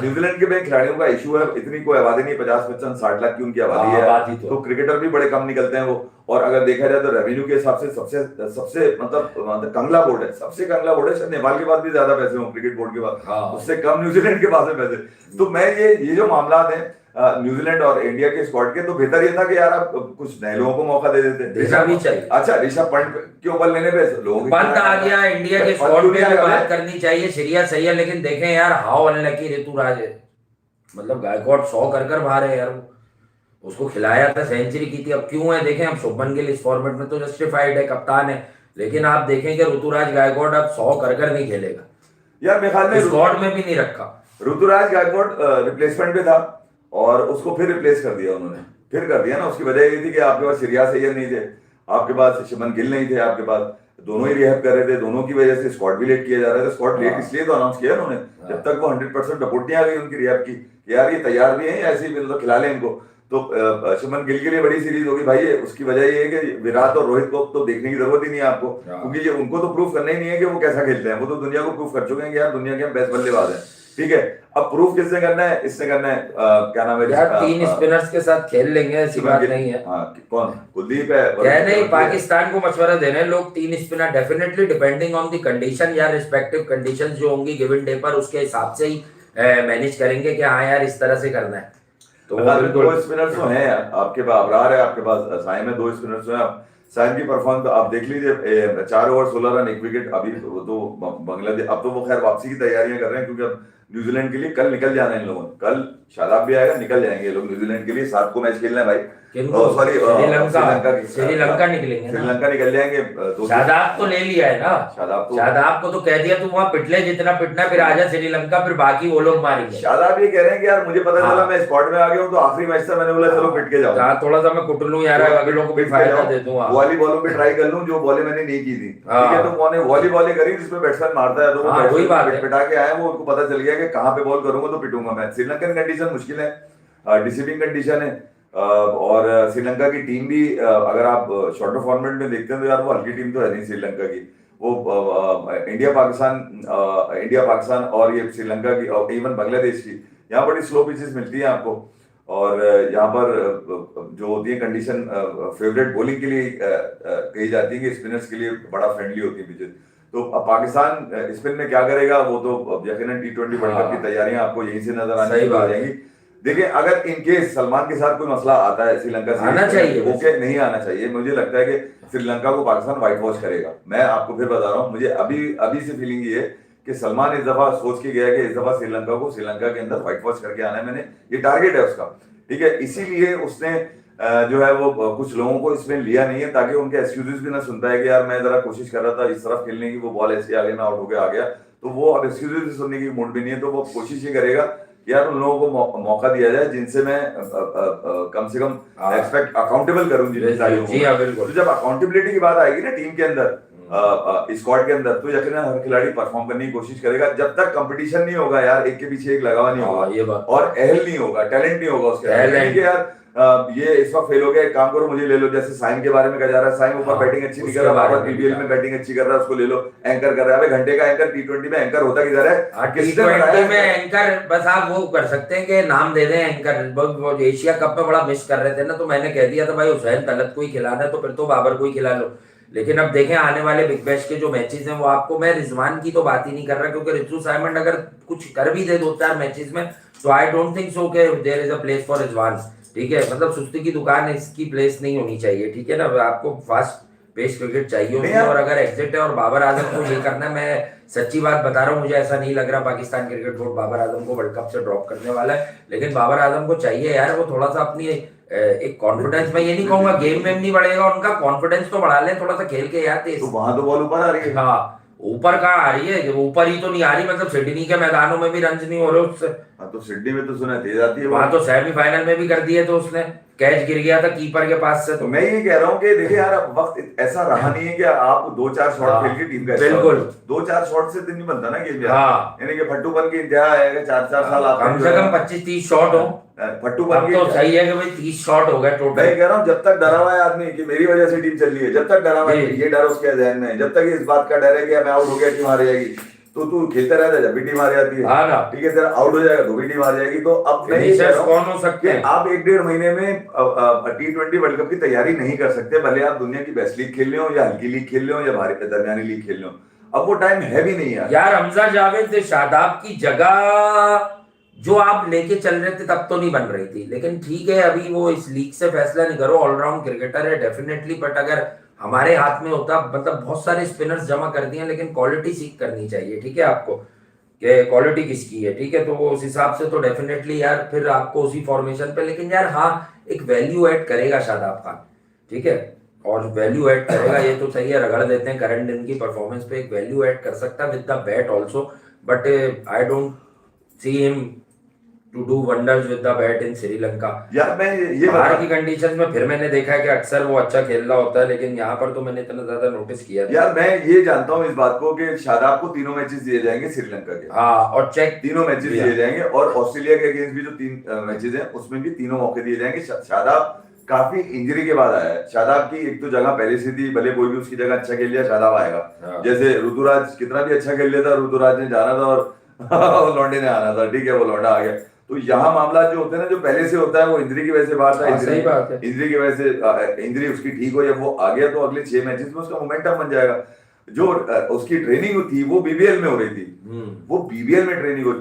न्यूजीलैंड के में खिलाड़ियों का इशू है, इतनी कोई आबादी नहीं, 50-55-60 लाख की उनकी आबादी है, तो क्रिकेटर भी बड़े कम निकलते हैं वो। और अगर देखा जाए तो रेवेन्यू के हिसाब से सबसे मतलब कंगला बोर्ड है, सबसे कंगला बोर्ड है, शायद नेपाल के पास भी ज्यादा पैसे हो क्रिकेट बोर्ड के पास, उससे कम न्यूजीलैंड के पास है पैसे। तो मैं ये जो मामला है न्यूजीलैंड और इंडिया के स्क्वाड के, तो बेहतर ये था कि यार आप कुछ नए लोगों को मौका दे देते। देना भी चाहिए। अच्छा, ऋषभ पंत के ऊपर लेने पे लोगों पंत आ गया, इंडिया के स्क्वाड पे भी बात करनी चाहिए, श्रेया सही है, लेकिन देखें यार हाउ अनलकी ऋतुराज है। मतलब गायकवाड़ 100 कर बाहर है यार, उसको खिलाया था, सेंचुरी की थी। अब क्यों है देखें, अब शुभमन गिल इस फॉर्मेट में तो जस्टिफाइड है, कप्तान है, लेकिन आप देखें कि ऋतुराज गायकवाड़ अब 100 कर नहीं खेलेगा यार। मेरे ख्याल में स्क्वाड में भी नहीं रखा। ऋतुराज गायकवाड़ रिप्लेसमेंट पे था और उसको फिर रिप्लेस कर दिया उन्होंने, फिर कर दिया ना। उसकी वजह ये थी कि आपके पास श्रेयस अय्यर नहीं थे, आपके पास शुभमन गिल नहीं थे, आपके पास दोनों ही रिहैब कर रहे थे, दोनों की वजह से स्क्वाड भी लेट किया जा रहा था। स्क्वाड लेट इसलिए तो अनाउंस किया उन्होंने जब तक वो 100% रिपोर्ट नहीं आ गई उनकी रिहैब की, यार ये तैयार भी है या ऐसे ही मतलब खिला लें इनको। तो शुभमन गिल के लिए बड़ी सीरीज होगी भाई। उसकी वजह ये है कि विराट और रोहित को तो देखने की जरूरत ही नहीं है आपको, क्योंकि ये उनको तो प्रूफ करना ही नहीं है कि वो कैसा खेलते हैं, वो तो दुनिया को प्रूफ कर चुके हैं कि यार दुनिया के हम बेस्ट बल्लेबाज हैं। ठीक है, अब प्रूफ किसने करना है, इससे करना है क्या नाम है यार, 3 स्पिनर्स के साथ खेल लेंगे, ऐसी बात नहीं है। कौन, कुलदीप है क्या नहीं, पाकिस्तान को मशवरा देने लोग 3 spinner definitely depending on the condition या रिस्पेक्टिव कंडीशंस जो होंगी गिवन डे पर, उसके हिसाब से ही मैनेज करेंगे कि हाँ यार इस तरह से करना है। तो दो स्पिनर्स तो हैं आपके पास, अबरार है आपके पास, साइम है, 2 स्पिनर्स हैं। साइम की परफॉर्मेंस तो आप देख लीजिए, 4 ओवर 16 रन 1 विकेट। अभी तो बांग्लादेश, अब तो वो खैर वापसी की तैयारियां कर रहे हैं, क्योंकि अब न्यूजीलैंड के लिए कल निकल जाना है इन लोगों ने। कल शादाब भी आएगा, निकल जाएंगे लोग न्यूजीलैंड के लिए। 7 को मैच खेलना है भाई। सॉरी, श्रीलंका निकलेंगे, श्रीलंका निकल जाएंगे। शादाब तो ले लिया है ना, शादाब को तो कह दिया तू वहां पिटले जितना पिटना, फिर आजा श्रीलंका, फिर बाकी वो लोग मारेंगे। शादाब ये कह रहे हैं कि यार मुझे पता चला मैं स्क्वाड में आ गया हूँ, तो आखिरी मैच था, मैंने बोला चलो पिट के जाओ, थोड़ा सा मैं कुट लूं यार, अगलों को भी फायदा दे दूं, वाली बॉलों पे ट्राई कर लूं जो बॉलें मैंने नहीं की थी। ठीक है, तो उन्होंने वॉली बॉलें करी जिसमें बैट्समैन मारता है, तो वो वही बात पिटा के आए, वो उनको पता चल गया कि कहां पे बॉल करूंगा तो पिटूंगा मैं। श्रीलंकन कंडीशन मुश्किल है, डिसीविंग कंडीशन है, और श्रीलंका की टीम भी अगर आप शॉर्टर फॉर्मेट में देखते हैं तो यार वो हल्की टीम तो है नहीं श्रीलंका की। वो इंडिया पाकिस्तान और ये श्रीलंका की और इवन बांग्लादेश की यहाँ बड़ी स्लो पिचेस मिलती है आपको, और यहाँ पर जो होती है कंडीशन फेवरेट बॉलिंग के लिए कही जाती है कि स्पिनर्स के लिए बड़ा फ्रेंडली होती है पिचेस। तो अब पाकिस्तान स्पिन में क्या करेगा वो तो यकीनन T20 वर्ल्ड कप की तैयारियां आपको यहीं से नजर आने आ जाएंगी। देखिए, अगर इन केस सलमान के साथ कोई मसला आता है श्रीलंका से, आना चाहिए, ओके, नहीं आना चाहिए। मुझे लगता है कि श्रीलंका को पाकिस्तान व्हाइट वॉश करेगा। मैं आपको फिर बता रहा हूँ, मुझे अभी से फीलिंग ये है कि सलमान इस दफा सोच के गया कि इस दफा श्रीलंका के अंदर व्हाइट वॉश करके आना है। मैंने ये टारगेट है उसका, ठीक है, इसीलिए उसने जो है वो कुछ लोगों को इसमें लिया नहीं है, ताकि उनके एक्सक्यूजेस भी ना सुनता है कि यार मैं जरा कोशिश कर रहा था इस तरफ खेलने की, वो बॉल ऐसे आ गई, मैं आउट होकर आ गया। तो वो अब एक्सक्यूजेस भी सुनने की मूड भी नहीं है, तो वो कोशिश ये करेगा यार उन लोगों को मौका दिया जाए जिनसे मैं कम से कम एक्सपेक्ट अकाउंटेबल करूं तो जब अकाउंटेबिलिटी की बात आएगी ना टीम के अंदर, स्क्वाड के अंदर, तो यकीनन हर खिलाड़ी परफॉर्म करने की कोशिश करेगा। जब तक कंपटीशन नहीं होगा यार, एक के पीछे एक लगा हुआ नहीं होगा, और अहल नहीं होगा, टैलेंट नहीं होगा उसके अंदर, यार ये इस वक्त फेल हो गया, एक काम करो मुझे ले लो। जैसे साइम के बारे में कहा जा रहा है, साइम ऊपर बैटिंग अच्छी नहीं कर रहा, पीबीएल में बैटिंग अच्छी कर रहा है, उसको ले लो, एंकर कर रहा है। घंटे का एंकर T20 में एंकर होता किधर है? T20 में एंकर बस आप वो कर सकते हैं कि नाम दे दें एंकर। एशिया कप में बड़ा मिस कर रहे थे ना, तो मैंने कह दिया था भाई हुसैन तलत को ही खिलाना है, तो फिर तो बाबर को ही खिला लो। लेकिन अब देखें आने वाले बिग बैश के जो मैचेस हैं, वो आपको, मैं रिजवान की तो बात ही नहीं कर रहा, क्योंकि रितु साइमंड अगर कुछ कर भी दे 2-4 मैचेस में, तो आई डोंट थिंक सो कि there is a place for Rizwan. ठीक है, मतलब सुस्ती की दुकान इसकी प्लेस नहीं होनी चाहिए। ठीक है ना, आपको फास्ट पेस क्रिकेट चाहिए उसमें, और अगर एग्जिट है और बाबर आजम को ये करना है, मैं सच्ची बात बता रहा हूँ, मुझे ऐसा नहीं लग रहा पाकिस्तान क्रिकेट बोर्ड बाबर आजम को वर्ल्ड कप से ड्रॉप करने वाला है। लेकिन बाबर आजम को चाहिए यार, वो थोड़ा सा अपनी एक कॉन्फिडेंस, मैं ये नहीं कहूंगा गेम में नहीं बढ़ेगा उनका, कॉन्फिडेंस तो बढ़ा ले थोड़ा सा खेल के यार। तो वहां तो बॉल ऊपर आ रही है। हाँ, ऊपर कहाँ आ रही है, ऊपर ही तो नहीं आ रही, मतलब सिडनी के मैदानों में भी रन नहीं हो रहे उससे। हाँ, तो सिडनी में तो सुना तेज आती है, वहां तो सेमीफाइनल में भी कर दिए, तो उसने कैच गिर गया था कीपर के पास से। तो मैं ये कह रहा हूँ कि देखिए यार, अब वक्त ऐसा रहा नहीं है कि आप 2-4 शॉट खेल के टीम का, बिल्कुल 2-4 शॉट से दिन नहीं बनता ना गेम। हाँ, यानी कि फट्टूपन की इंतहा है, 4-4 साल आप कम से कम 25-30 शॉट हो। फट्टूपन तो सही है कि भाई 30 शॉट हो गए टोटल। मैं कह रहा हूँ जब तक डरा हुआ है आदमी कि मेरी वजह से टीम चल रही है, जब तक डरा हुआ है, ये डर उसके ज़हन में है, जब तक इस बात का डर है कि मैं आउट हो गया टीम हार जाएगी, तो तू खेलता रहता है, जब भी टीम हार जाती है, ठीक है, तेरा आउट हो जाएगा तो भी टीम हार जाएगी। तो अब मैं ये कह रहा हूं, कौन हो सकते हैं आप 1-1.5 महीने में T20 वर्ल्ड कप की तैयारी नहीं कर सकते, भले आप दुनिया की बेस्ट लीग खेल रहे हो या हल्की लीग खेल रहे हो या भारी दरमियानी लीग खेल रहे हो। अब वो टाइम है भी नहीं यार। हमजा जावेद शादाब की जगह जो आप लेके चल रहे थे तब तो नहीं बन रही थी, लेकिन ठीक है अभी वो इस लीग से फैसला नहीं करो, ऑलराउंड क्रिकेटर है डेफिनेटली, बट अगर हमारे हाथ में होता, मतलब बहुत सारे स्पिनर्स जमा कर दिए, लेकिन क्वालिटी सीख करनी चाहिए, ठीक है आपको, कि क्वालिटी किसकी है, ठीक है, तो वो उस हिसाब से तो डेफिनेटली यार फिर आपको उसी फॉर्मेशन पे, लेकिन यार हाँ एक वैल्यू ऐड करेगा शादाब खान, ठीक है, और वैल्यू ऐड करेगा ये तो सही है, रगड़ देते हैं करंट दिन की परफॉर्मेंस पे, एक वैल्यू ऐड कर सकता है with the bat also, but I don't see him to do wonders with the bat in Sri Lanka. यार मैं ये बाहर की कंडीशंस में फिर मैंने देखा है कि अक्सर वो अच्छा खेल रहा होता है, लेकिन यहाँ पर तो मैंने इतना ज्यादा नोटिस किया था। यार मैं ये जानता हूँ इस बात को कि शादाब को तीनों मैचेस दिए जाएंगे श्रीलंका के, हाँ, और चेक तीनों मैचेस दिए जाएंगे, और ऑस्ट्रेलिया के अगेंस्ट भी जो 3 मैचेस हैं उसमें भी तीनों मौके दिए जाएंगे। शादाब काफी इंजरी के बाद आया है, शादाब की एक तो जगह पहले से थी, भले कोई भी उसकी जगह अच्छा खेल लिया शादाब आएगा, जैसे ऋतुराज कितना भी अच्छा खेल लिया था, ऋतुराज ने जाना था और लौंडे ने आना था, ठीक है, वो लौंडा आ गया। तो यहाँ मामला जो होते हैं ना, जो पहले से होता है वो इंजरी की वजह से बाहर था, इंजरी की वजह से इंजरी उसकी ठीक हो, जब वो आ गया तो अगले 6 मैचेस में उसका मोमेंटम बन जाएगा। जो उसकी ट्रेनिंग थी वो बीबीएल में हो रही थी, वो बीबीएल में ट्रेनिंग हो,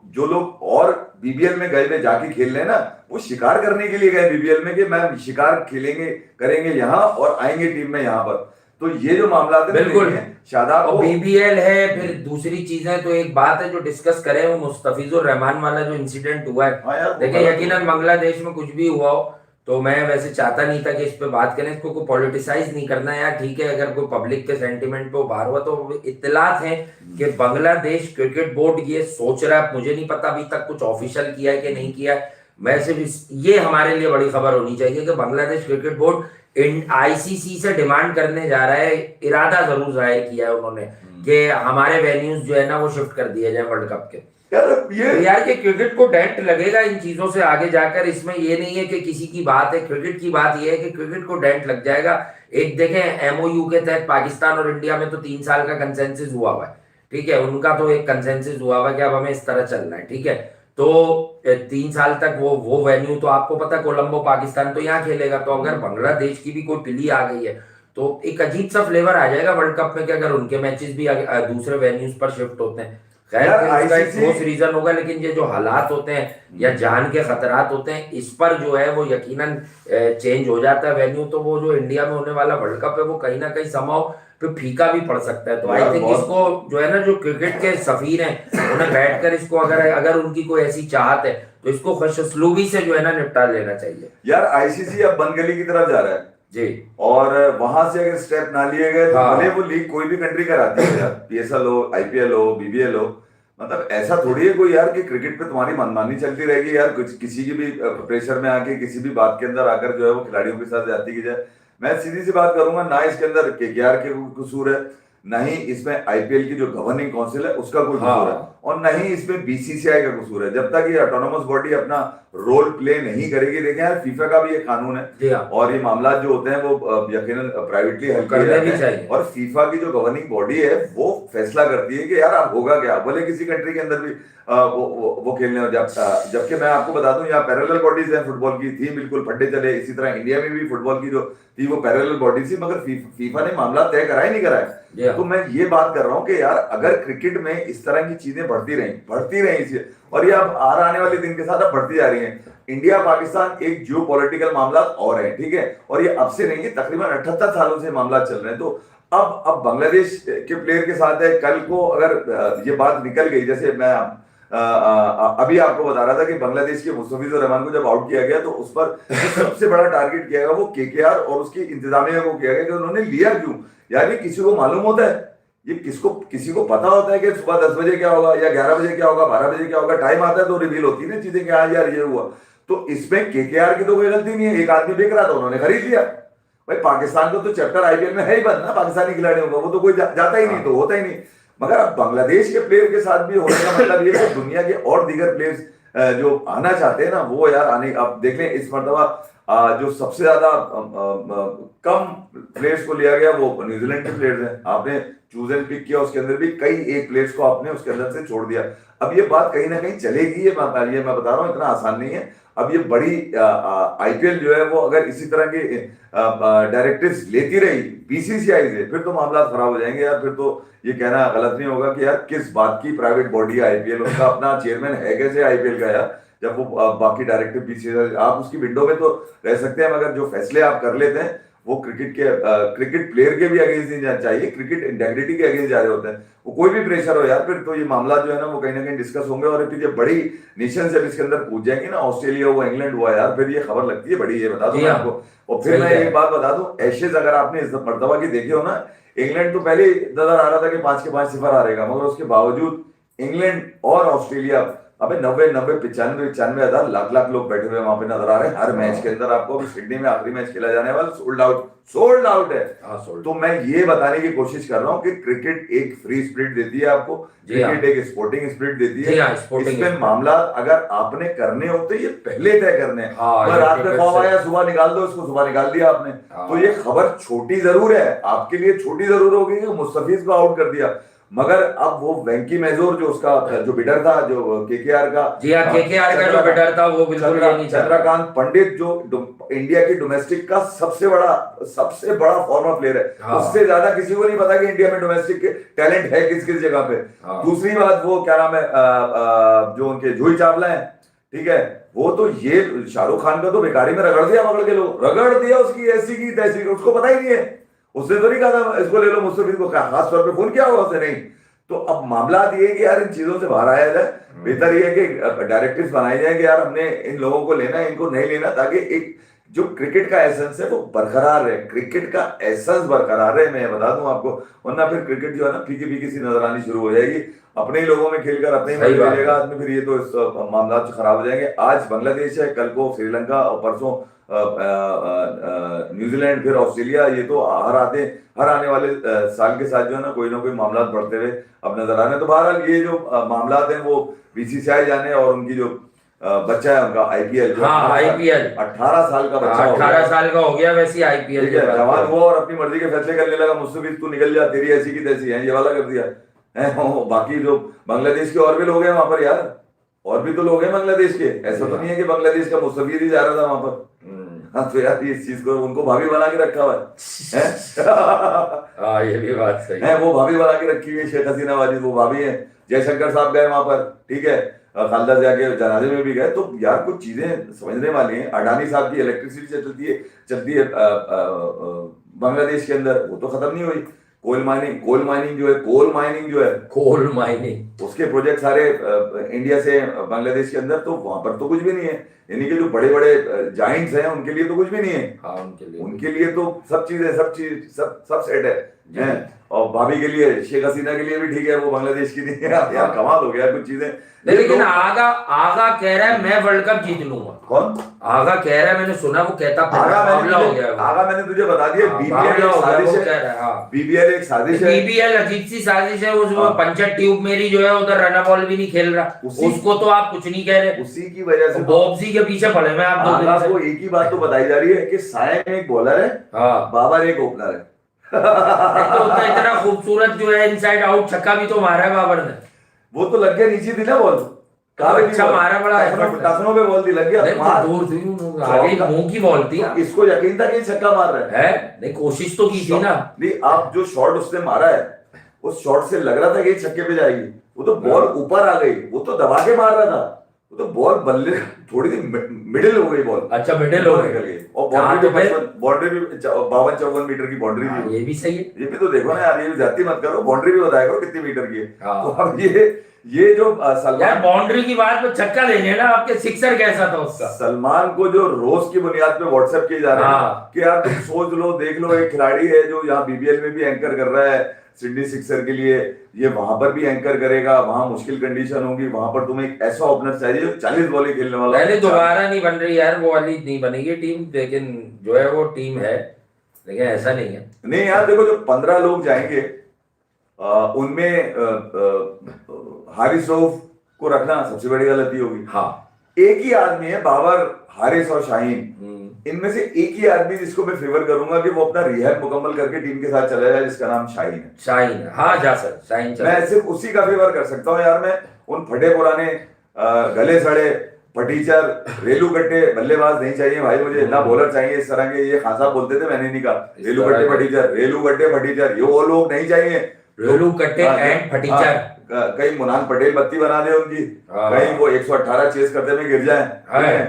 जो लोग और बीबीएल में गए जाके खेल रहे हैं ना, वो शिकार करने के लिए गए बीबीएल में कि मैं शिकार खेलेंगे करेंगे यहाँ और आएंगे टीम में यहाँ पर। तो ये जो मामला है बिल्कुल शादाब और बीबीएल है, फिर दूसरी चीजें तो एक बात है जो डिस्कस करें, वो मुस्तफिजुर रहमान वाला जो इंसिडेंट हुआ है, देखिए यकीनन बांग्लादेश में कुछ भी हुआ हो तो मैं वैसे चाहता नहीं था कि इस पे बात करें, इसको कोई पॉलिटिसाइज नहीं करना है यार, ठीक है, अगर कोई पब्लिक के सेंटिमेंट पे बाहर हुआ तो इत्तलात है कि बांग्लादेश क्रिकेट बोर्ड ये सोच रहा है, मुझे नहीं पता अभी तक कुछ ऑफिशियल किया है कि नहीं किया है, मैं सिर्फ ये हमारे लिए बड़ी खबर होनी चाहिए कि बांग्लादेश क्रिकेट बोर्ड आईसीसी से डिमांड करने जा रहा है, इरादा जरूर जाहिर किया है उन्होंने कि हमारे वेन्यूज जो है ना वो शिफ्ट कर दिए जाए वर्ल्ड कप के। यार ये क्रिकेट को डेंट लगेगा इन चीजों से आगे जाकर, इसमें ये नहीं है कि किसी की बात है, क्रिकेट की बात ये है कि क्रिकेट को डेंट लग जाएगा। एक देखें एमओयू के तहत पाकिस्तान और इंडिया में तो 3 साल का कंसेंसस हुआ हुआ है, ठीक है, उनका तो एक कंसेंसस हुआ हुआ है कि अब हमें इस तरह चलना है, ठीक है, तो 3 साल तक वो वेन्यू तो आपको पता कोलंबो पाकिस्तान तो यहाँ खेलेगा, तो अगर बांग्लादेश की भी कोई पिली आ गई है तो एक अजीब सा फ्लेवर आ जाएगा वर्ल्ड कप में कि अगर उनके मैचेस भी दूसरे वेन्यूज पर शिफ्ट होते हैं। खैर इसका एक ठोस रीजन होगा, लेकिन ये जो हालात होते हैं या जान के खतरात होते हैं इस पर जो है वो यकीनन चेंज हो जाता है वेन्यू, तो वो जो इंडिया में होने वाला वर्ल्ड कप है वो कहीं ना कहीं समाओ फिर फीका भी पड़ सकता है। तो आई थिंक इसको जो है ना जो क्रिकेट के सफीर हैं उन्हें बैठकर इसको अगर उनकी कोई ऐसी चाहत है तो इसको खुशउस्लूबी से जो है ना निपटा लेना चाहिए। यार आईसीसी अब बनगली की तरफ जा रहा है जी, और वहां से अगर स्टेप ना लिए गए तो भले वो लीग कोई भी कंट्री कराती है, पीएसएल हो, आईपीएल हो, बीबीएल हो, मतलब ऐसा थोड़ी है कोई यार कि क्रिकेट पे तुम्हारी मनमानी चलती रहेगी यार, किसी की भी प्रेशर में आके किसी भी बात के अंदर आकर जो है वो खिलाड़ियों के साथ जाती की जाए। मैं सीधी सी बात करूंगा, ना इसके अंदर केकेआर के कसूर है, ना ही इसमें आईपीएल की जो गवर्निंग काउंसिल है उसका कोई कसूर है, और ना ही इसमें बीसीसीआई का कसूर है। जब तक ये ऑटोनोमस बॉडी अपना रोल प्ले नहीं करेगी, देखें यार फीफा का भी एक कानून है और ये मामला जो होते हैं वो यकीनन प्राइवेटली हल किए जाते हैं, और फीफा की जो गवर्निंग बॉडी है वो फैसला करती है कि यार अब होगा क्या, भले किसी कंट्री के अंदर भी वो खेलने हो। जबकि मैं आपको बता दूं यहाँ पैरेलल बॉडीज हैं, फुटबॉल की थी बिल्कुल फड्डे चले, इसी तरह इंडिया में भी फुटबॉल की जो थी वो पैरेलल बॉडी थी, मगर फीफा ने मामला तय कराया नहीं कराया। तो मैं ये बात कर रहा हूँ कि यार अगर क्रिकेट में इस तरह की चीजें बढ़ती रही इसे, और ये अब आने वाले दिन के साथ अब बढ़ती जा रही है। इंडिया पाकिस्तान एक जियो पॉलिटिकल मामला और है, ठीक है, और ये अब से नहीं, तकरीबन 78 सालों से मामला चल रहे हैं। तो अब बांग्लादेश के प्लेयर के साथ है, कल को अगर ये बात निकल गई, जैसे मैं अभी आपको बता रहा था कि बांग्लादेश के मुस्तफिजुर रहमान को जब आउट किया गया तो उस पर सबसे बड़ा टारगेट किया गया वो केकेआर और उसकी इंतजामिया को किया गया कि उन्होंने लिया क्यों। यार ये किसी को मालूम होता है, ये किसी को पता होता है कि सुबह 10 बजे क्या होगा या 11 बजे क्या होगा, 12 बजे क्या होगा, टाइम आता है तो रिवील होती है ना चीजें कि हाँ यार ये हुआ। तो इसमें केकेआर की तो कोई गलती नहीं है, एक आदमी बेच रहा था उन्होंने खरीद लिया। भाई पाकिस्तान को तो चैप्टर आईपीएल में है ही बंद ना पाकिस्तानी खिलाड़ियों का, वो तो कोई जाता ही नहीं, तो होता ही नहीं। मगर अब बांग्लादेश के प्लेयर के साथ भी होने का मतलब ये है दुनिया के और दीगर प्लेयर्स जो आना चाहते हैं ना वो यार आने। अब देख लें इस मरतबा जो सबसे ज्यादा कम प्लेयर्स को लिया गया वो न्यूजीलैंड के प्लेयर्स हैं। आपने चूज एंड पिक किया, उसके अंदर भी कई एक प्लेयर्स को आपने उसके अंदर से छोड़ दिया। अब ये बात कहीं ना कहीं चलेगी, ये मैं बता रहा हूँ, इतना आसान नहीं है। अब ये बड़ी आईपीएल जो है वो अगर इसी तरह के डायरेक्टिव्स लेती रही बीसीसीआई से, फिर तो मामला खराब हो जाएंगे यार। फिर तो ये कहना गलत नहीं होगा कि यार किस बात की प्राइवेट बॉडी है आईपीएल, उनका अपना चेयरमैन है कैसे आईपीएल का यार, जब वो बाकी डायरेक्टिव बीसीसीआई, आप उसकी विंडो में तो रह सकते हैं, मगर जो फैसले आप कर लेते हैं वो क्रिकेट प्लेयर के भी अगेंस्ट नहीं चाहिए, क्रिकेट इंटेग्रिटी के अगेंस्ट जा रहे होते हैं। वो कोई भी प्रेशर हो यार, फिर तो ये मामला जो है ना वो कहीं ना कहीं डिस्कस होंगे। और फिर ये बड़ी नेशन जब इसके अंदर पूछ जाएंगी ना, ऑस्ट्रेलिया हुआ, इंग्लैंड हुआ यार, फिर ये खबर लगती है बड़ी, ये बता दूं मैं आपको। और फिर मैं एक बात बता दूं, एशेज अगर आपने इस मर्तबा की देखे हो ना, इंग्लैंड तो पहले नजर आ रहा था कि 5 के 5 सिफर हारेगा, मगर उसके बावजूद इंग्लैंड और ऑस्ट्रेलिया, अबे 90 95 हजार लाख लोग बैठे हुए वहां पे नजर आ रहे हैं हर मैच के अंदर। आपको अभी सिडनी में आखिरी मैच खेला जाने वाला, सोल्ड आउट है। तो मैं ये बताने की कोशिश कर रहा हूँ कि क्रिकेट एक फ्री स्पिरिट देती है आपको, क्रिकेट एक स्पोर्टिंग स्पिरिट देती है। इसमें मामला अगर आपने करने होते ये पहले तय करने, रात में ख्वाब आया सुबह निकाल दो, इसको सुबह निकाल दिया आपने। तो ये खबर छोटी जरूर है, आपके लिए छोटी जरूर होगी कि मुस्तफिज को आउट कर दिया, मगर अब वो वेंकी मेजोर जो उसका जो बिडर था, जो केकेआर का, जी हाँ, केकेआर का जो बिडर था वो बिल्कुल नहीं, चंद्रकांत पंडित जो इंडिया की डोमेस्टिक का सबसे बड़ा फॉर्मर प्लेयर है, उससे ज्यादा किसी को नहीं पता कि इंडिया में डोमेस्टिक टैलेंट है किस किस जगह पे। दूसरी बात, वो क्या नाम है, जो उनके जूही चावला है, ठीक है, वो तो ये शाहरुख खान का तो बेकारी में रगड़ दिया, पकड़ के लोग रगड़ दिया उसकी ऐसी की तैसी, उसको पता ही नहीं है, उसने तो नहीं कहा था इसको ले लो, मुस्तफिज को खास तौर पे फोन किया होगा उसने, नहीं। तो अब मामला ये है कि यार इन चीजों से बाहर आया जाए। बेहतर ये है कि डायरेक्टिव्स बनाए जाए कि यार हमने इन लोगों को लेना है, इनको नहीं लेना, ताकि एक जो क्रिकेट का एसेंस है वो बरकरार है, क्रिकेट का एसेंस बरकरार है, मैं बता दूं आपको। वरना फिर क्रिकेट जो है ना फीकी फीकी सी नजर आनी शुरू हो जाएगी, अपने ही लोगों में खेलकर अपने ही मजे लेगा आदमी, फिर ये तो इस मामला खराब हो जाएंगे। आज बांग्लादेश है, कल को श्रीलंका, और परसों न्यूजीलैंड, फिर ऑस्ट्रेलिया। ये तो हर आने वाले साल के साथ जो है ना कोई मामला बढ़ते हुए अब नजर आ रहे हैं। तो बहरहाल ये जो मामला हैं वो बीसीसीआई जाने, और उनकी जो बच्चा है उनका आईपीएल, आईपीएल 18 साल का बच्चा, 18 साल का हो गया, वैसे आईपीएल जवान हुआ और अपनी मर्जी के फैसले करने लगा, मुस्तफिज तू निकल जा, तेरी ऐसी की तैसी है, ये वाला कर दिया है। बाकी जो बांग्लादेश के और भी लोग हैं वहां पर यार, और भी तो लोग हैं बांग्लादेश के, ऐसा तो नहीं है कि बांग्लादेश का मुस्तफिज ही जा रहा था वहां पर। हाँ, तो यार इस चीज को उनको भाभी बना के रखा हुआ है। हाँ, ये भी बात सही है, वो भाभी बना के रखी हुई है शेख हसीना वाली, वो भाभी है। जयशंकर साहब गए वहां पर, ठीक है, खालदा जाके जनाजे में भी गए। तो यार कुछ चीजें समझने वाली हैं। अडानी साहब की इलेक्ट्रिसिटी चलती है बांग्लादेश के अंदर, वो तो खत्म नहीं हुई। कोल माइनिंग जो है, उसके प्रोजेक्ट सारे इंडिया से बांग्लादेश के अंदर, तो वहां पर तो कुछ भी नहीं है। यानी कि जो बड़े बड़े जाइंट्स हैं उनके लिए तो कुछ भी नहीं है। हाँ, उनके लिए तो सब सेट है। और भाभी के लिए, शेख हसीना के लिए भी ठीक है, वो बांग्लादेश की नहीं है। यार कमाल हो गया कुछ चीजें। लेकिन आगा कह रहा है मैं वर्ल्ड कप जीत लूंगा। कौन आगा कह रहा है? मैंने सुना वो कहता आगा मैंने तुझे बता दिया, बीबीएल एक साजिश है। बीबीएल अजीब सी साजिश है। उस पंचर ट्यूब मेरी जो है उधर रन बॉल भी नहीं खेल रहा, उसको तो आप कुछ नहीं कह रहे। उसी की वजह से बॉब्सी के पीछे पड़े मैं आप आपको एक ही बात तो बताई जा रही है कि सायम एक बॉलर है, बाबर एक ओपनर है। तो इतना खूबसूरत जो है इनसाइड आउट छक्का भी तो मारा है बाबर ने, वो तो लग गया नीचे थी ना बॉल, अच्छा मारा, बड़ा टखनों पे बॉल थी, लग गया दूर थी, आगे मुंह की बॉल थी। इसको यकीन था कि छक्का मार रहा है। नहीं, कोशिश तो की थी ना। नहीं, आप जो शॉट उसने मारा है उस शॉट से लग रहा था कि छक्के पे जाएगी, वो तो बॉल ऊपर आ गई, वो तो दबा के मार रहा था, वो तो बॉल बल्ले थोड़ी सी मिडिल हो गई बॉल। अच्छा, मिडिल हो निकल गई। और बाउंड्री भी 52-54 मीटर की बाउंड्री थी। ये भी सही है, ये भी तो देखो ना यार, ये भी ज्यादती मत करो, बाउंड्री भी बताया करो कितनी मीटर की है। तो अब ये जो सलमान, बाउंड्री की बात पे छक्का लेने ना, आपके सिक्सर कैसा था उसका? सलमान को जो रोज की बुनियाद पे व्हाट्सएप किए जा रहे हैं कि यार तुम सोच लो, देख लो, एक खिलाड़ी है जो यहाँ बीबीएल में भी एंकर कर रहा है सिडनी सिक्सर के लिए, ये वहां पर भी एंकर करेगा, वहां मुश्किल कंडीशन होगी, वहां पर तुम्हें एक ऐसा ओपनर चाहिए जो 40 बॉलें खेलने वाला। पहले दोबारा नहीं बन रही यार, वो वाली नहीं बनेगी टीम, लेकिन जो है वो टीम है, लेकिन ऐसा नहीं है। नहीं यार देखो, जो 15 लोग जाएंगे उनमें हारिस रऊफ को रखना सबसे बड़ी गलती होगी। हाँ, एक ही आदमी है, बाबर, हारिस और शाहीन, इनमें से एक ही आदमी जिसको मैं फेवर करूंगा कि वो अपना रिहैब मुकम्मल करके टीम के साथ चला जाए, जिसका नाम शाहीन है। शाहीन, हाँ जा सर, शाहीन चल। मैं सिर्फ उसी का फेवर कर सकता हूँ यार। मैं उन फटे पुराने गले सड़े फटीचर रेलू कट्टे बल्लेबाज नहीं चाहिए भाई मुझे, ना बॉलर चाहिए इस तरह के। ये खान साहब बोलते थे, मैंने नहीं कहा रेलू कट्टे फटीचर, रेलू कट्टे फटीचर, ये वो लोग नहीं चाहिए। रेलू कट्टे एंड फटीचर। कहीं मुनान पटेल बत्ती बना दे उनकी, हाँ। कहीं वो 118 चेस करते में गिर जाए,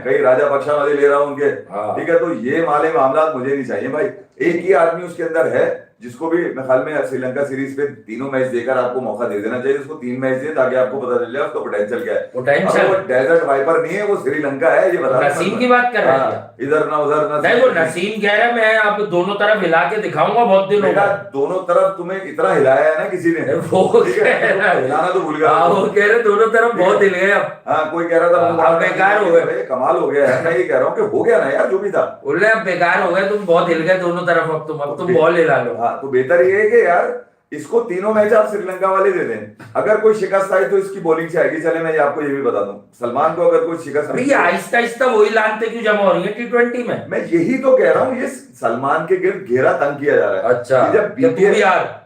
कहीं राजा पक्षा वाले ले रहा हूं उनके, ठीक है। तो ये मामला मुझे नहीं चाहिए भाई। एक ही आदमी उसके अंदर है जिसको भी मैं ख्याल में श्रीलंका सीरीज पे तीनों मैच देकर आपको मौका दे देना चाहिए। उसको 3 मैच दे ताकि आपको पता चल जाए उसका पोटेंशियल क्या है। पोटेंशियल वो डेजर्ट वाइपर नहीं है, वो श्रीलंका है, ये बता। नसीम की बात कर रहा है, इधर ना उधर ना। नहीं वो नसीम कह रहा है मैं आप दोनों तरफ हिला के दिखाऊंगा बहुत दिन होगा। दोनों तरफ तुम्हें इतना हिलाया है ना किसी ने, वो हिलाना तो भूल गया। वो कह रहे दोनों तरफ बहुत हिल गए अब। हाँ, कोई कह रहा था अब बेकार हो गए, कमाल हो गया है। मैं ये कह रहा हूँ कि हो गया ना यार जो भी था। बोल रहे अब बेकार हो गए, तुम बहुत हिल गए दोनों तरफ, अब तुम बॉल हिला लो। हाँ, तो बेहतर ये है कि यार इसको तीनों मैच आप श्रीलंका वाले दे दें। अगर कोई शिकस्त आई तो इसकी बॉलिंग से आएगी। चले मैं आपको ये भी बता दूं, सलमान को अगर कोई शिकस्त, आहिस्ता आहिस्ता वही लानते क्यों जमा हो रही है T20 में? मैं यही तो कह रहा हूँ, ये सलमान के गिर्द घेरा तंग किया जा रहा है। अच्छा,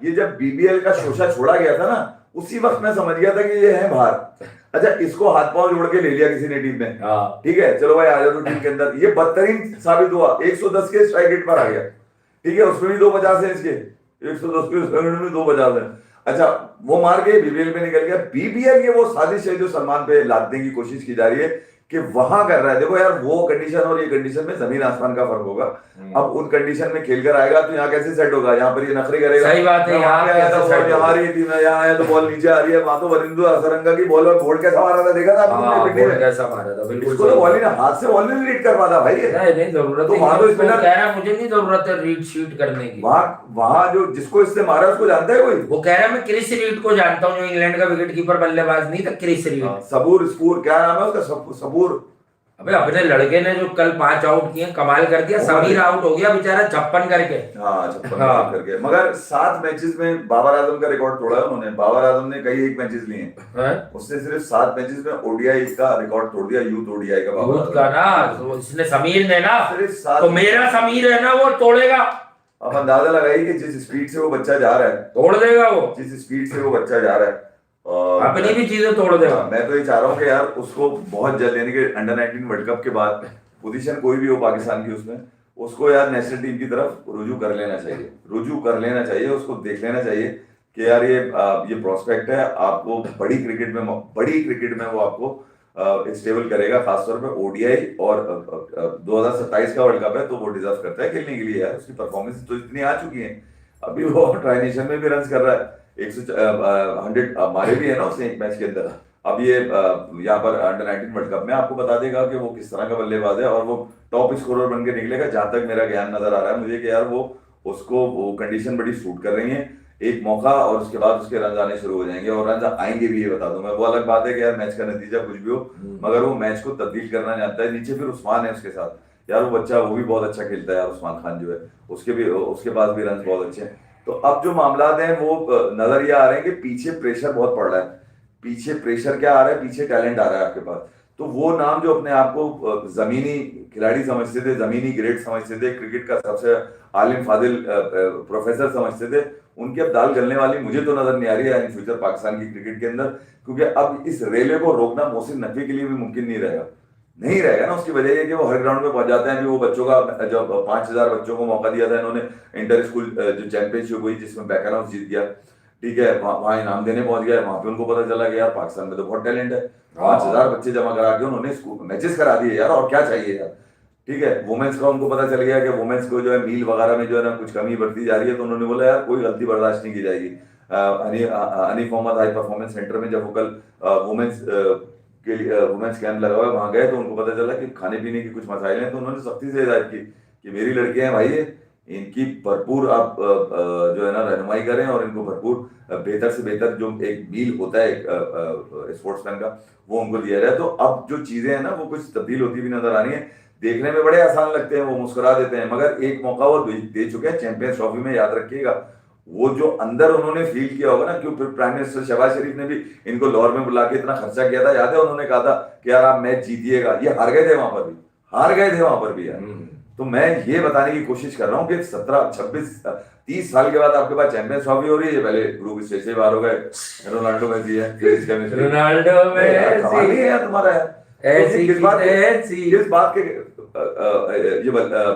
ये जब बीबीएल का शोषा छोड़ा गया था ना, उसी वक्त मैं समझ गया था कि ये है बाहर। अच्छा, इसको हाथ पांव जोड़ के ले लिया किसी ने टीम में, ठीक है, चलो भाई आ जाओ टीम के अंदर। ये बदतरीन साबित हुआ, 110 के स्ट्राइक रेट पर आ गया, ठीक है, उसमें भी 250 है इसके, 110 के स्ट्राइक रेट में 250 है। अच्छा, वो मार के बीबीएल में निकल गया। बीबीएल ये वो साजिश है जो सलमान पे लादने की कोशिश की जा रही है कि वहां कर रहा है। देखो यार, वो कंडीशन और ये कंडीशन में जमीन आसमान का फर्क होगा। अब उन कंडीशन में खेलकर आएगा तो यहाँ कैसे सेट होगा? यहाँ पर ये नखरी करेगा। सही बात है, यहाँ आया था बॉल, यहाँ आ रही थी, यहाँ आया तो बॉल नीचे आ रही है, वहां तो वरिंदु असरंगा की बॉल और बोल्ट कैसा मारा था, देखा था आपने? कैसा मारा था, बिल्कुल। इसको तो बॉल ही ना, हाथ से बॉल नहीं रीड कर पाता भाई। नहीं जरूरत तो वहां तो स्पिनर कह रहा है मुझे नहीं जरूरत है रीड शीट करने की। वहां जो जिसको इससे मारा उसको जानता है कोई? वो कह रहा है मैं क्रिस रीड को जानता हूँ, जो इंग्लैंड का विकेट कीपर बल्लेबाज नहीं था, क्रिस रीड। सबूर स्पूर क्या नाम है उसका? सबूर। अबे अपने लड़के ने जो कल 5 आउट किए, कमाल कर दिया। समीर आउट हो गया बेचारा 56 करके। हाँ, 56 करके। मगर 7 मैचेस में बाबर आजम का रिकॉर्ड तोड़ा है उन्होंने। बाबर आजम ने कई एक मैचेस लिए हैं, उसने सिर्फ 7 मैचेस में ओडीआई का रिकॉर्ड तोड़ दिया, यूथ ओडीआई का। यूथ का ना, तो इसने समीर ने ना, तो मेरा समीर है ना वो तोड़ेगा। अब अंदाजा लगाइए कि जिस स्पीड से वो बच्चा जा रहा है, तोड़ देगा वो। जिस स्पीड से वो बच्चा जा रहा है, अपनी भी चीजें तोड़ देगा। मैं तो ये चाह रहा हूँ कि यार उसको बहुत जल्द, यानी कि अंडर 19 वर्ल्ड कप के बाद पोजीशन कोई भी हो पाकिस्तान की, उसमें उसको यार नेशनल टीम की तरफ रुजू कर लेना चाहिए, उसको देख लेना चाहिए कि यार ये प्रोस्पेक्ट है। आपको बड़ी क्रिकेट में वो आपको स्टेबल करेगा, खासतौर पे ओडीआई और 2027 का वर्ल्ड कप है तो वो डिजर्व करता है खेलने के लिए यार। उसकी परफॉर्मेंस तो इतनी आ चुकी है, अभी वो ट्राई नेशन में भी रन कर रहा है, 100 मारे भी है ना उसने एक मैच के अंदर। अब ये यहाँ पर अंडर 19 वर्ल्ड कप में आपको बता देगा कि वो किस तरह का बल्लेबाज है और वो टॉप स्कोरर बन के निकलेगा, जहां तक मेरा ज्ञान नजर आ रहा है मुझे कि यार वो कंडीशन बड़ी सूट कर रही है। एक मौका और उसके बाद उसके रन आने शुरू हो जाएंगे, और रन आएंगे भी, ये बता दूं मैं। वो अलग बात है कि यार मैच का नतीजा कुछ भी हो, मगर वो मैच को तब्दील करना जानता है। नीचे फिर उस्मान है उसके साथ यार, वो बच्चा वो भी बहुत अच्छा खेलता है यार, उस्मान खान जो है, उसके पास भी रन बहुत अच्छे हैं। तो अब जो मामला हैं वो नजर ये आ रहे हैं कि पीछे प्रेशर बहुत पड़ रहा है। पीछे प्रेशर क्या आ रहा है? पीछे टैलेंट आ रहा है आपके पास। तो वो नाम जो अपने आप को जमीनी खिलाड़ी समझते थे, जमीनी ग्रेट समझते थे, क्रिकेट का सबसे आलिम फादिल प्रोफेसर समझते थे, उनकी अब दाल गलने वाली मुझे तो नजर नहीं आ रही है इन फ्यूचर पाकिस्तान की क्रिकेट के अंदर। क्योंकि अब इस रेलवे को रोकना मोहसिन नकवी के लिए भी मुमकिन नहीं रहेगा ना। उसकी वजह यह कि वो हर ग्राउंड में पहुंच जाते हैं। अभी वो बच्चों का जब 5000 बच्चों को मौका दिया था इन्होंने, इंटर स्कूल जो चैंपियनशिप हुई जिसमें बैकर हाउस जीत गया, ठीक है, वहां इनाम देने पहुंच गया। वहां पे उनको पता चला कि यार पाकिस्तान में तो बहुत टैलेंट है। 5000 बच्चे जमा करा के उन्होंने मैचेस करा दिए यार, और क्या चाहिए यार, ठीक है। वुमेन्स का उनको पता चल गया कि वुमेन्स को जो है मील वगैरह में जो है ना कुछ कमी बढ़ती जा रही है, तो उन्होंने बोला यार कोई गलती बर्दाश्त नहीं की जाएगी। Hanif Mohammad high performance centre में जब वो कल वुमेन्स के लिए वुमेन्स कैंप लगा हुआ है, वहां गए तो उनको पता चला कि खाने पीने की कुछ मसाइल हैं, तो उन्होंने सख्ती से हिदायत की कि मेरी लड़कियां हैं भाई, इनकी भरपूर आप जो है ना रहनुमाई करें, और इनको भरपूर बेहतर से बेहतर जो एक मील होता है स्पोर्ट्समैन का, वो उनको दिया जाए। तो अब जो चीजें हैं ना वो कुछ तब्दील होती भी नजर आ रही है। देखने में बड़े आसान लगते हैं, वो मुस्कुरा देते हैं, मगर एक मौका वो दे चुके हैं चैंपियंस ट्रॉफी में, याद रखिएगा। वो जो अंदर उन्होंने फील किया होगा ना, क्यों प्राइम मिनिस्टर शहबाज शरीफ ने भी इनको लाहौर में बुला के इतना खर्चा किया था, याद है? उन्होंने कहा था कि यार आप मैच जीतिएगा। ये हार गए थे वहां पर भी यार, तो मैं ये बताने की कोशिश कर रहा हूँ कि 17, 26, 30 साल के बाद आपके पास चैंपियंस ट्रॉफी हो रही है। पहले ग्रुप स्टेज से बाहर हो गए, रोनाल्डो मेसी है, फिर इसका मेसी, रोनाल्डो कमाल ही है यार तुम्हारा यार। ऐसी किस बात के, ऐसी किस बात के ये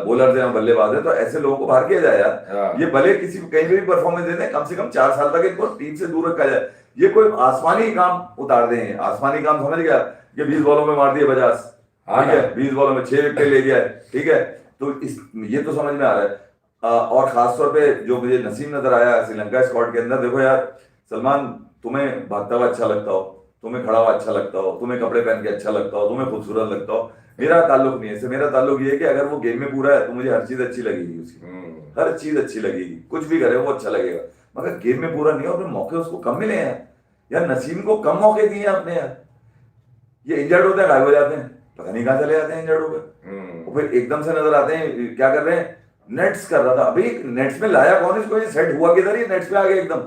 बॉलर हैं बल्लेबाज है, तो ऐसे लोगों को बाहर किया जाए यार। ये भले किसी कहीं भी परफॉर्मेंस देते हैं, कम से कम 4 साल तक इनको टीम से दूर रखा जाए। ये कोई आसमानी काम उतार दे हैं, आसमानी काम समझ गया, ये 20 बॉलों में मार दिए 50, ठीक है, 20 बॉलों में 6 विकेट ले गया है, ठीक है। तो इस ये तो समझ में आ रहा है। और खासतौर पे जो मुझे नसीम नजर आया श्रीलंका स्क्वाड के अंदर, देखो यार सलमान, तुम्हें भागता हुआ अच्छा लगता हो, तुम्हें खड़ा हुआ अच्छा लगता हो, तुम्हें कपड़े पहन के अच्छा लगता हो, तुम्हें खूबसूरत लगता हो, मेरा ताल्लुक नहीं है इससे। मेरा ताल्लुक ये है कि अगर वो गेम में पूरा है तो मुझे हर चीज अच्छी लगेगी उसकी, हर चीज अच्छी लगेगी, कुछ भी करे वो अच्छा लगेगा। मगर गेम में पूरा नहीं हो, अपने मौके उसको कम मिले हैं यार। नसीम को कम मौके दिए आपने यार। ये इंजर्ड होते हैं, गायब हो जाते हैं, पता नहीं कहाँ चले जाते हैं इंजर्ड होकर, और फिर एकदम से नजर आते हैं क्या कर रहे हैं, नेट्स कर रहा था। अभी नेट्स में लाया कौन इसको, ये सेट हुआ किधर, ये नेट्स पे आ गया एकदम।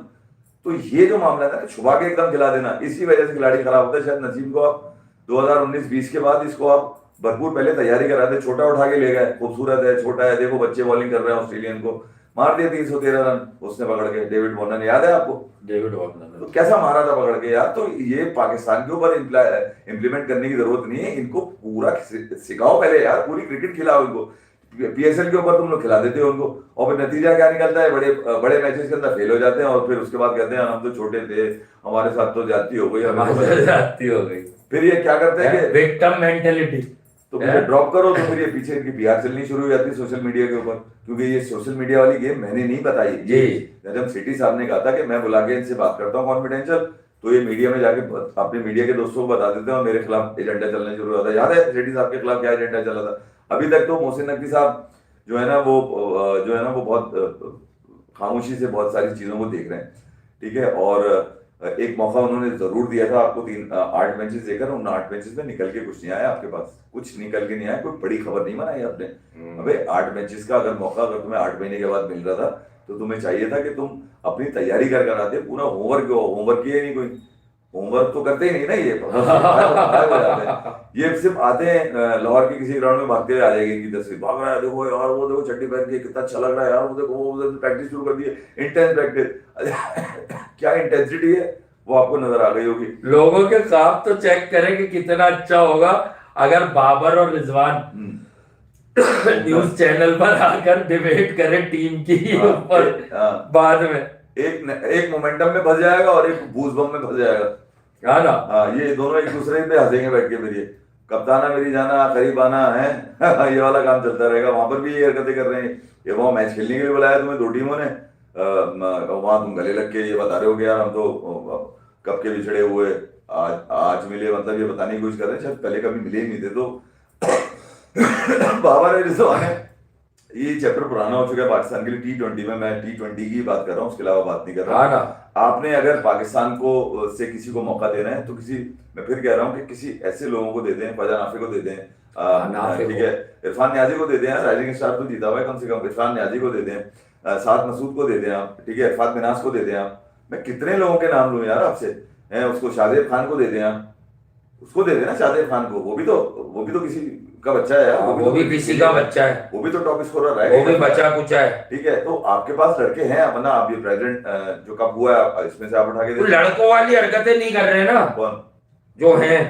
तो ये जो मामला है ना, छुपा के एकदम खिला देना, इसी वजह से खिलाड़ी खराब होता है। शायद नसीम को आप 2019-20 के बाद इसको आप भरपूर पहले तैयारी कराते, छोटा उठा के ले गए, खूबसूरत है, छोटा है, देखो बच्चे बॉलिंग कर रहे हैं, ऑस्ट्रेलियन को मार दिया 313 रन उसने पकड़ के, डेविड वार्नर ने, याद है आपको? डेविड वार्नर तो कैसा मारा था पकड़ के यार। तो ये पाकिस्तान के ऊपर इंप्लीमेंट करने की जरूरत नहीं है, इनको पूरा सिखाओ पहले यार, पूरी क्रिकेट खिलाओ इनको। पीएसएल के ऊपर तुम लोग खिला देते हो उनको, और फिर नतीजा क्या निकलता है, बड़े बड़े मैचेस के अंदर फेल हो जाते हैं, और फिर उसके बाद कहते हैं हम तो छोटे थे, हमारे साथ तो ज्यादती हो गई, जाती हो गई। फिर ये क्या करते हैं कि विक्टिम मेंटेलिटी, तो मुझे ड्रॉप करो, तो फिर ये पीछे इनकी पीआर चलनी शुरू हो जाती है सोशल मीडिया के ऊपर। क्योंकि ये सोशल मीडिया वाली गेम मैंने नहीं बताई, ये नजम सेठी साहब ने कहा था कि मैं बुला के इनसे बात करता हूँ कॉन्फिडेंशियल, तो ये मीडिया में जाके अपने मीडिया के दोस्तों को बता देते हैं और मेरे खिलाफ एजेंडा चलने शुरू होता है। याद है सेठी साहब के खिलाफ क्या एजेंडा चला था? अभी तक तो मोहसिन नकवी साहब जो है ना वो बहुत खामोशी से बहुत सारी चीजों को देख रहे हैं, ठीक है। और एक मौका उन्होंने जरूर दिया था आपको, 8 मैचेस देकर, उन 8 मैचेस में निकल के कुछ नहीं आया आपके पास, कुछ निकल के नहीं आया, कोई बड़ी खबर नहीं बनाई आपने। अबे 8 मैचेस का अगर मौका अगर तुम्हें 8 महीने के बाद मिल रहा था, तो तुम्हें चाहिए था कि तुम अपनी तैयारी कर कर आते। पूरा होमवर्क किए नहीं, कोई होमवर्क तो करते ही नहीं ना, ये गायब हो जाते हैं। ये सिर्फ आते हैं लाहौर के किसी ग्राउंड में भागते हुए आ जाएगी इनकी तस्वीर, भाग रहा है देखो यार, वो देखो चड्डी पहन के कितना अच्छा लग रहा है यार, वो देखो वो प्रैक्टिस शुरू कर दी है, इंटेंस प्रैक्टिस। क्या इंटेंसिटी है वो आपको नजर आ गई होगी। लोगों के ख्वाब तो चेक करें कि कितना अच्छा होगा अगर बाबर और रिजवान न्यूज चैनल पर आकर डिबेट करें टीम की ऊपर, बाद में एक मोमेंटम में फंस जाएगा और एक बूज बम में फंस जाएगा, हाँ ना। हाँ, ये दोनों एक दूसरे पे हंसेंगे बैठ के, मेरी कप्ताना मेरी जाना करीब आना है। ये वाला काम चलता रहेगा। वहां पर भी ये हरकतें कर रहे हैं। ये वहां मैच खेलने के लिए बुलाया तुम्हें 2 टीमों ने, वहां तुम गले लग के ये बता रहे हो कि यार हम तो कब के बिछड़े हुए, आज मिले, मतलब ये बताने की कोशिश कर रहे हैं शायद पहले कभी मिले ही नहीं थे। तो बाबर रिजवान है, ये चैप्टर पुराना हो चुका है पाकिस्तान के लिए। T20 में, मैं T20 की बात कर रहा हूँ, उसके अलावा बात नहीं कर रहा। हाँ ना। आपने अगर पाकिस्तान को से किसी को मौका देना है तो किसी, मैं फिर कह रहा हूँ कि किसी ऐसे लोगों को दे दें, फजा नाफे को दे दें, ठीक है, इरफान न्याजी को दे दें, राइजिंग स्टार तो जीता हुआ है कम से कम, इरफान न्याजी को दे दें, साद मसूद को दे दें आप, ठीक है, इरफान मिनास को दे दें आप। मैं कितने लोगों के नाम लूँ यार आपसे, उसको शाहजेब खान को दे दें आप, उसको दे देना शाहजेब खान को, वो भी तो किसी का बच्चा है यार, वो भी किसी का बच्चा है, वो भी तो टॉप स्कोरर है, वो भी बच्चा कुछ है, ठीक है। तो आपके पास लड़के हैं, वरना आप ये प्रेसिडेंट जो कप हुआ है इसमें से आप उठा के, लड़कों वाली हरकतें नहीं कर रहे ना कौन जो हैं।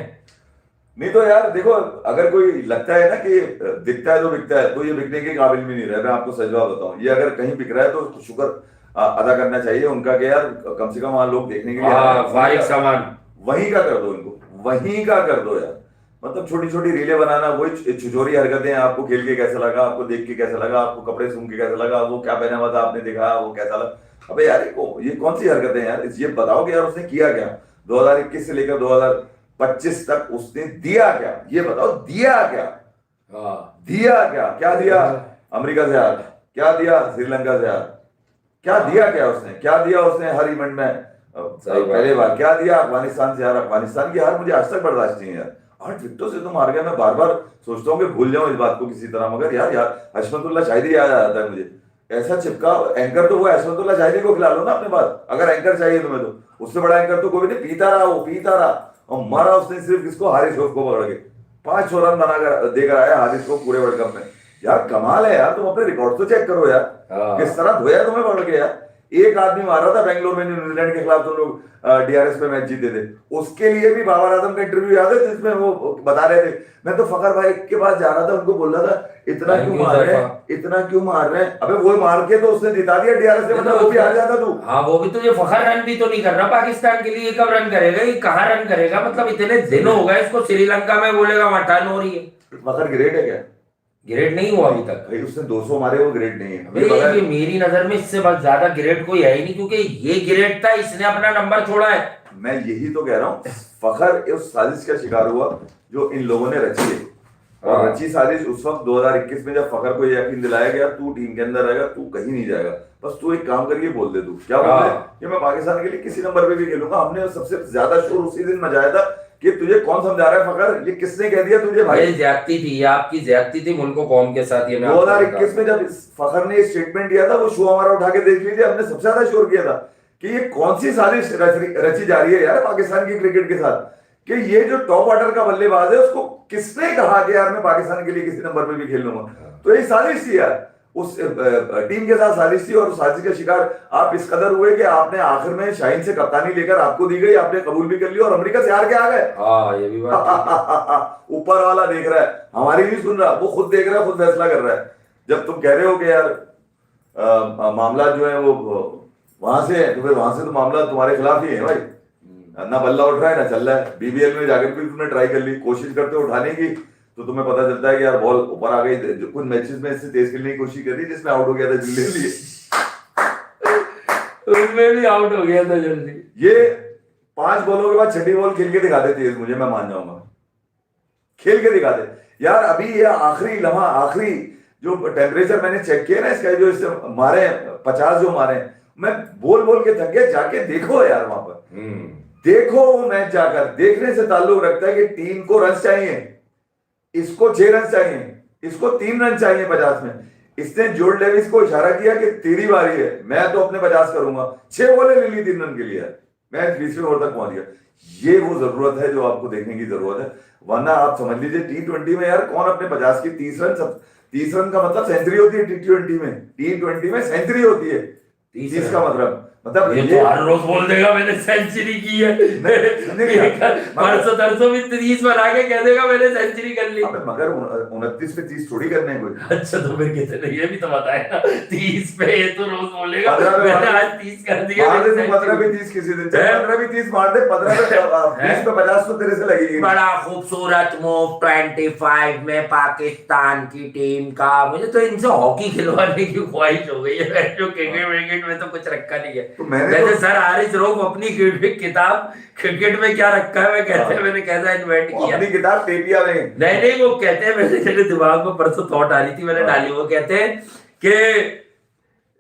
नहीं तो यार देखो, अगर कोई लगता है ना कि दिखता है तो बिकता है, तो ये बिकने के काबिल भी नहीं रहा। मैं आपको सच बात बताऊं, ये अगर कहीं बिक रहा है तो शुक्र अदा करना चाहिए उनका कि यार कम से कम वहां लोग देखने के लिए फारिग सामान वहीं का कर दो, इनको वहीं का कर दो यार। मतलब छोटी छोटी रीलें बनाना, वही छिछोरी हरकतें, आपको खेल के कैसा लगा, आपको देख के कैसा लगा, आपको कपड़े सूंघ के कैसा लगा, वो क्या पहना हुआ था आपने देखा, वो कैसा लगा। अबे यार ये कौन सी हरकतें हैं यार, ये बताओ कि यार उसने किया क्या 2021 से लेकर 2025 तक, उसने दिया क्या, ये बताओ, दिया क्या, दिया क्या दिया अमेरिका से हार, क्या दिया श्रीलंका से हार, क्या दिया, क्या दिया उसने हर इवेंट में पहले बार, क्या दिया अफगानिस्तान से हार। अफगानिस्तान की हार मुझे आज तक बर्दाश्त नहीं है यार, 8 विकेटों से तुम हार गए। मैं बार बार सोचता हूँ कि भूल जाऊं इस बात को किसी तरह, मगर यार हशमतुल्लाह शाहिदी याद आ जाता है मुझे। ऐसा चिपका एंकर तो वो हशमतुल्लाह शाहिदी को खिला लो ना अपने पास, अगर एंकर चाहिए तुम्हें तो। उससे बड़ा एंकर तो कोई नहीं, पीता रहा और मारा उसने सिर्फ किसको, हारिस रऊफ को पकड़ के 500 रन बनाकर देकर आया हारिस को पूरे वर्ल्ड कप में। यार कमाल है यार, तुम अपने रिकॉर्ड तो चेक करो यार, किस तरह धोया तुम्हें पकड़ के यार। एक आदमी मार रहा था बेंगलोर में न्यूजीलैंड के खिलाफ, तुम लोग डीआरएस पे मैच जीते थे, उसके लिए भी बाबर आजम का इंटरव्यू याद है जिसमें वो बता रहे थे, मैं तो फखर भाई के पास जा रहा था, उनको बोल रहा था इतना क्यों मार रहे हैं, इतना क्यों मार रहे हैं, अबे वो मार के तो उसने जिता दिया डीआरएस से, मतलब वो भी हार जाता तू। हाँ वो भी तो, ये फखर रन भी तो नहीं कर रहा पाकिस्तान के लिए, कब रन करेगा, ये कहाँ रन करेगा, मतलब इतने दिन हो गए इसको, श्रीलंका में बोलेगा वहां टर्न हो रही है। फखर ग्रेट है क्या? ग्रेट नहीं हुआ अभी तक भाई, उसने 200 मारे, वो ग्रेट नहीं है। ये मेरी नजर में इससे बहुत ज्यादा ग्रेट कोई है ही नहीं, क्योंकि ये ग्रेट था, इसने अपना नंबर छोड़ा है। मैं यही तो कह रहा हूँ, फखर उस साजिश का शिकार हुआ जो इन लोगों ने रची है, और रची साजिश उस वक्त 2021 में जब फखर को यकीन दिलाया गया तू टीम के अंदर रहेगा, तू कहीं नहीं जाएगा, बस तू एक काम करके बोल दे, तू क्या बोल दे कि मैं पाकिस्तान के लिए किसी नंबर पे भी खेलूंगा। हमने सबसे ज्यादा शोर उसी दिन मचाया था कि तुझे कौन समझा रहा है फखर, ये किसने कह दिया तुझे भाई? ज्यादती थी, ये आपकी ज्यादती थी मुल्क कौम के साथ। ये 2021 में जब फखर ने स्टेटमेंट दिया था, वो शो हमारा उठा के देख लीजिए, हमने सबसे ज्यादा शोर किया था कि ये कौन सी साजिश रची जा रही है यार पाकिस्तान की क्रिकेट के साथ, कि ये जो टॉप ऑर्डर का बल्लेबाज है उसको किसने कहा कि यार मैं पाकिस्तान के लिए किसी नंबर पे भी खेल लूंगा। तो ये साजिश थी यार, उस टीम के साथ साजिश थी, और साजिश का शिकार आप इस कदर हुए कि आपने आखिर में शाहीन से कप्तानी लेकर आपको दी गई, आपने कबूल भी कर लिया और अमेरिका से हार के आ गए। ये भी बात ऊपर वाला देख रहा है, हमारी नहीं सुन रहा, वो खुद देख रहा है, खुद फैसला कर रहा है। जब तुम कह रहे हो कि यार मामला जो है वो वहां से, तो फिर वहां से तो मामला तुम्हारे खिलाफ ही है भाई, ना बल्ला उठ रहा है ना चल रहा है। बीबीएल में जाकर भी तुमने ट्राई कर ली, कोशिश करते हो उठाने की, तो तुम्हें पता चलता है कि यार बॉल ऊपर आ गई। कुछ मैचेस में इससे तेज खेलने की कोशिश करी जिसमें आउट हो गया था जल्दी, उसमें भी आउट हो गया था जल्दी। ये 5 बॉलों के बाद छठी बॉल खेल के दिखाते तेज, मुझे, मैं मान जाऊंगा, खेल के दिखाते यार। अभी ये आखिरी लम्हा, आखिरी जो टेम्परेचर मैंने चेक किया ना इसका, जो इससे मारे 50 जो मारे, मैं बोल बोल के थक गया, जाके देखो यार वहां पर, देखो वो मैच जाकर। देखने से ताल्लुक रखता है कि टीम को रन चाहिए, इसको 6 रन चाहिए, इसको 3 रन चाहिए 50 में। इसने जोर्ज डेविस को इशारा किया कि तेरी बारी है, मैं तो अपने 50 करूंगा। 6 बॉलें ले ली 3 रन के लिए, मैच 20वें ओवर तक पहुंच गया। ये वो जरूरत है जो आपको देखने की जरूरत है, वरना आप समझ लीजिए T20 में यार कौन अपने 50 की 30 रन का मतलब सेंचुरी होती है T20 में, T20 में सेंचुरी होती है 30 का मतलब ये तो हर रोज बोल देगा मैंने सेंचुरी की है, परसों तरसों भी 30 बना के कह देगा मैंने सेंचुरी कर ली। मगर 29 पे 30 थोड़ी करने हैं कोई। अच्छा तो फिर कितने, ये भी तो बताया ना, 30 पे ये तो रोज बोलेगा मैंने आज 30 कर दिया। 15 पे 30 किसी दिन, 15 पे 30 मार दे, 15 पे 20 पे 50 तो तेरे से लगेगी। बड़ा खूबसूरत मूव 25 में पाकिस्तान की टीम का। मुझे तो इनसे हॉकी खिलवाने की ख्वाहिश हो गई है, जो क्रिकेट में तो कुछ रखा नहीं है। तो मैंने सर हारिस रऊफ अपनी किताब क्रिकेट में क्या रखा है, मैं कहते हैं मैंने कैसा इन्वेंट किया अपनी किताब टेपिया में। नहीं वो कहते हैं, मेरे दिमाग में परसों थॉट आ रही थी, मैंने डाली, वो कहते हैं कि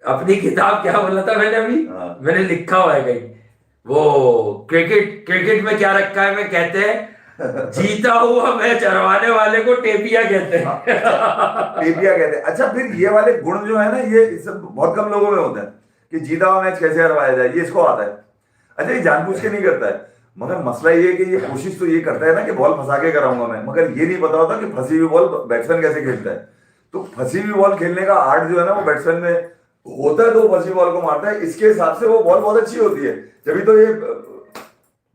अपनी किताब, क्या बोला था मैंने अभी, मैंने लिखा हुआ है कहीं, वो क्रिकेट में क्या रखा है, मैं कहते हैं जीता हुआ मैच हरवाने वाले को टेपिया कहते हैं। टेपिया कहते हैं। अच्छा, फिर ये वाले गुण जो है ना, ये बहुत कम लोगों में होते हैं कि जीता हुआ मैच कैसे हरवाया जाए, ये इसको आता है। अच्छा, ये जानबूझ के नहीं करता है, मगर मसला ये है कि ये कोशिश तो ये करता है ना कि बॉल फंसा के कराऊंगा मैं, मगर ये नहीं पता होता कि फंसी हुई बॉल बैट्समैन कैसे खेलता है। तो फंसी हुई बॉल खेलने का आर्ट जो है ना वो बैट्समैन में होता है, तो वो फंसी बॉल को मारता है। इसके हिसाब से वो बॉल बहुत अच्छी होती है। जब तो ये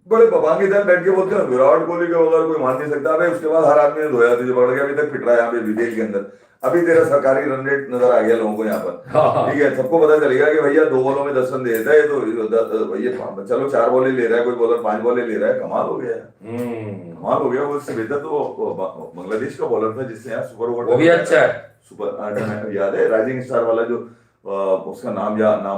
बड़े बबांगी इधर बैठ के बोलते हैं विराट कोहली के बगैर कोई मान नहीं सकता। उसके बाद हर आदमी ने धोया, तुझे पकड़ के अभी तक फिट रहा है यहाँ पे विदेश के अंदर। अभी तेरा सरकारी रन रेट नजर आ गया लोगों को यहाँ पर, ठीक है, सबको पता चलेगा कि भैया 2 बॉलों में 10 रन दे देता है, तो भैया चलो 4 बॉलें ले रहा है, कोई बॉलर 5 बॉलें ले रहा है, कमाल हो गया, कमाल हो गया। वो इससे बेहतर तो बांग्लादेश का बॉलर था जिससे यहाँ सुपर ओवर, वो भी अच्छा है, सुपर याद है, राइजिंग स्टार वाला जो उसका नाम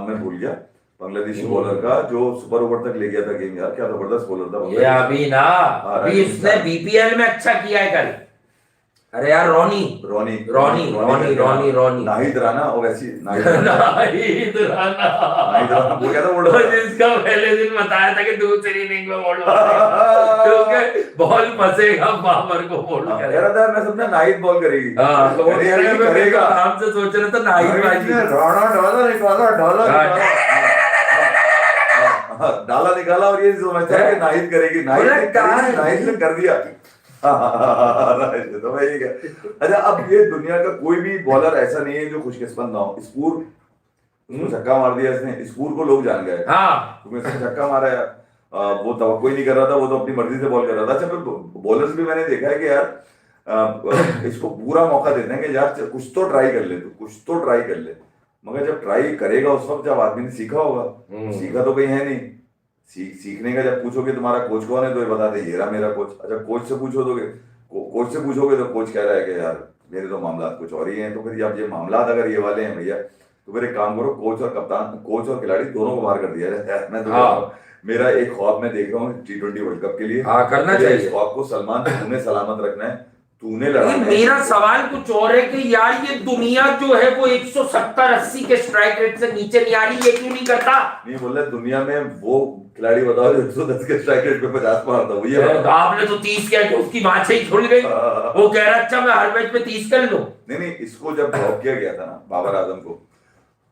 मैं भूल गया, बांग्लादेशी बॉलर का जो सुपर ओवर तक ले गया था गेम, यार क्या जबरदस्त बॉलर था ये। अभी ना अभी उसने बीपीएल में अच्छा किया है कल। अरे यार रोनी नाहिद राणा, और वैसी नाहिद राणा वो क्या था, जिसका पहले दिन बताया था कि दूसरी इनिंग में बॉल क्योंकि बॉल फंसेगा, बाबर को बॉल करेगा था, मैं समझा नाहिद बॉल करेगी। हां तो वो करेगा, नाम से सोच रहे थे नाहिद डाला निकाला और ये समझता है कि नाहिद करेगी, नाहिद ने कर दिया। तो वही है। अच्छा, अब ये दुनिया का कोई भी बॉलर ऐसा नहीं है जो खुशकिस्मत ना हो। स्पूर, उसको छक्का मार दिया इसने, स्पूर को लोग जान गए, हाँ क्योंकि इसने छक्का मारा है। वो तवक्को ही नहीं कर रहा था, वो तो अपनी मर्जी से बॉल कर रहा था। अच्छा, फिर बॉलर्स भी मैंने देखा है कि यार इसको पूरा मौका देते हैं कि यार कुछ तो ट्राई कर ले, तो कुछ तो ट्राई कर ले। मगर जब ट्राई करेगा उस वक्त जब आदमी ने सीखा होगा, सीखा तो कहीं है नहीं। सीखने का जब पूछोगे तुम्हारा कोच कौन है, तो ये बता दे ये रहा मेरा कोच। अच्छा, कोच से पूछोगे, कोच से पूछोगे तो कोच कह रहा है कि यार मेरे तो मामला कुछ और ही हैं। तो फिर जब ये मामला अगर ये वाले हैं भैया, तो फिर एक काम करो, कोच और कप्तान, कोच और खिलाड़ी दोनों को बाहर कर दिया जाए। मैं तो हाँ मेरा एक ख्वाब मैं देख रहा हूँ T20 वर्ल्ड कप के लिए। हाँ करना मेरे चाहिए। इस ख्वाब को सलमान तूने सलामत रखना है, तूने लेकिन लड़ाना है। मेरा सवाल कुछ और है कि यार ये दुनिया जो है वो 170-80 के स्ट्राइक रेट से नीचे नहीं आ रही, ये क्यों नहीं करता? नहीं बोल रहे दुनिया में वो खिलाड़ी बताओ जो 110 के स्ट्राइक रेट पे 50 मारता हो, ये बताओ। आपने तो 30 किया कि उसकी बात ही खुल गई। वो कह रहा अच्छा मैं हर मैच में 30 कर लूं। नहीं, इसको जब ड्रॉप किया गया था ना बाबर आजम को,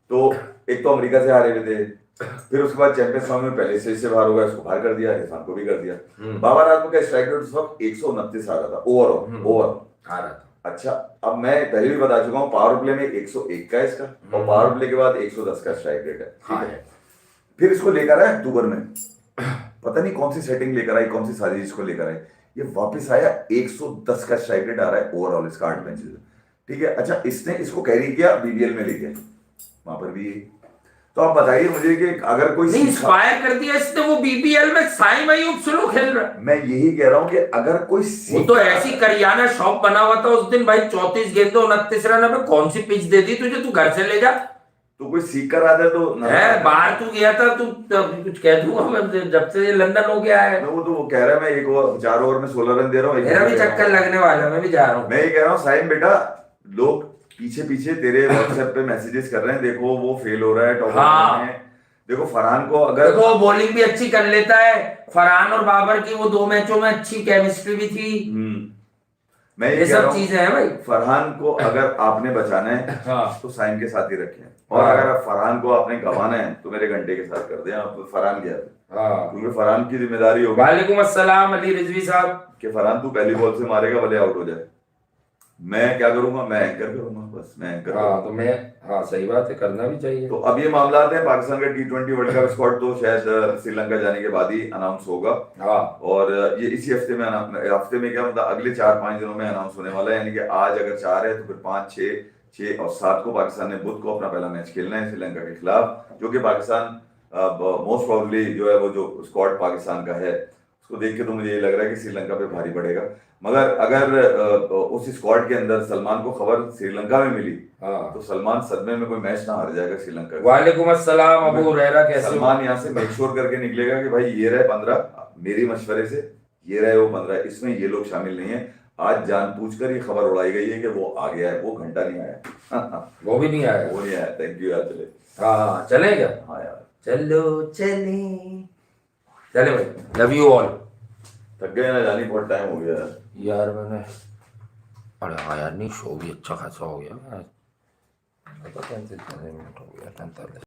तो एक तो अमेरिका से हारे हुए थे, फिर उसके बाद चैंपियंस ट्रॉफी में पहले स्टेज से बाहर हो गया, उसको बाहर कर दिया, इरफान को भी कर दिया। बाबर आजम का स्ट्राइक रेट उस वक्त 129 आ रहा था ओवर आ रहा था। अच्छा, अब मैं पहले भी बता चुका हूँ, पावर प्ले में 101 का इसका, और पावर प्ले के बाद 110 का स्ट्राइक रेट है, ठीक है। फिर इसको लेकर आया अक्टूबर में, पता नहीं कौन सी सेटिंग लेकर आई, कौन सी साजिश इसको लेकर आई, ये वापस आया 110 का स्ट्राइक रेट आ रहा है ओवरऑल इसका 8 मैचेस में, ठीक है। अच्छा, इसने इसको कैरी किया बीबीएल में लेके, वहां पर भी। तो आप बताइए मुझे कि अगर कोई इंस्पायर कर दिया इसने, वो बीबीएल में साई मायूब स्लो खेल रहा है। मैं यही कह रहा हूं कि अगर कोई वो तो ऐसी करियाना शॉप बना हुआ था उस दिन भाई, 34 गेंदों 29 रन में कौन सी पिच दे दी तुझे, तू घर से ले जा। तो कोई सीख कर आता है तो है बाहर तू गया था, तू कुछ कह दूंगा मैं, जब से लंदन हो गया है। वो तो वो कह रहा है मैं एक ओवर 4 ओवर में 16 रन दे रहा हूँ, मेरा भी चक्कर लगने वाला, मैं भी जा रहा हूँ। मैं ये कह रहा हूँ साइम बेटा, लोग पीछे पीछे तेरे व्हाट्सएप पे मैसेजेस कर रहे हैं, देखो वो फेल हो रहा है टॉप में। देखो फरहान को अगर, देखो बॉलिंग भी अच्छी कर लेता है, फरहान और बाबर की वो 2 मैचों में अच्छी केमिस्ट्री भी थी। मैं ये सब चीजें हैं भाई। फरहान को अगर आपने बचाना है तो साइम के साथ ही रखें, और अगर फरहान को आपने गंवाना है तो मेरे घंटे के साथ कर दें। आप फरहान गया, क्योंकि फरहान की जिम्मेदारी होगी। वालेकुम अस्सलाम अली रिजवी साहब, कि फरहान तू पहली बॉल से मारेगा भले आउट हो जाए, मैं क्या करूंगा, मैं एंकर करूंगा, बस मैं एंकर तो मैं सही बात है, करना भी चाहिए। तो अब ये मामला है पाकिस्तान का T20 वर्ल्ड कप स्क्वाड तो शायद श्रीलंका जाने के बाद ही अनाउंस होगा, और ये इसी हफ्ते में क्या मतलब अगले 4-5 दिनों में अनाउंस होने वाला है। यानी कि आज अगर 4 है तो फिर 5, 6 और 7 को पाकिस्तान ने बुध को अपना पहला मैच खेलना है श्रीलंका के खिलाफ, जो कि पाकिस्तान मोस्ट प्रोबेबली जो है वो जो स्क्वाड पाकिस्तान का है उसको देख के तो मुझे ये लग रहा है कि श्रीलंका पे भारी पड़ेगा। मगर अगर उस स्क्वाड के अंदर सलमान को खबर श्रीलंका में मिली तो सलमान सदमे में कोई मैच ना हार जाएगा श्रीलंका। वालेकुम अस्सलाम अबू हुरैरा, कैसे हो? सलमान यहाँ से मेक श्योर करके निकलेगा कि भाई ये रहे 15, मेरी मशवरे से ये रहे वो 15, इसमें ये लोग शामिल नहीं है। आज जानबूझकर ये खबर उड़ाई गई है कि वो आ गया है, वो घंटा नहीं आया। वो भी नहीं आया, वो नहीं आया। थैंक यू यार, चले चले क्या? हाँ यार, चलो चले भाई, लव यू ऑल। थक गए ना, जानी बहुत टाइम हो गया यार मैंने, अरे हाँ यार नहीं, शो भी अच्छा खासा हो गया, 45 मिनट हो गया, 45।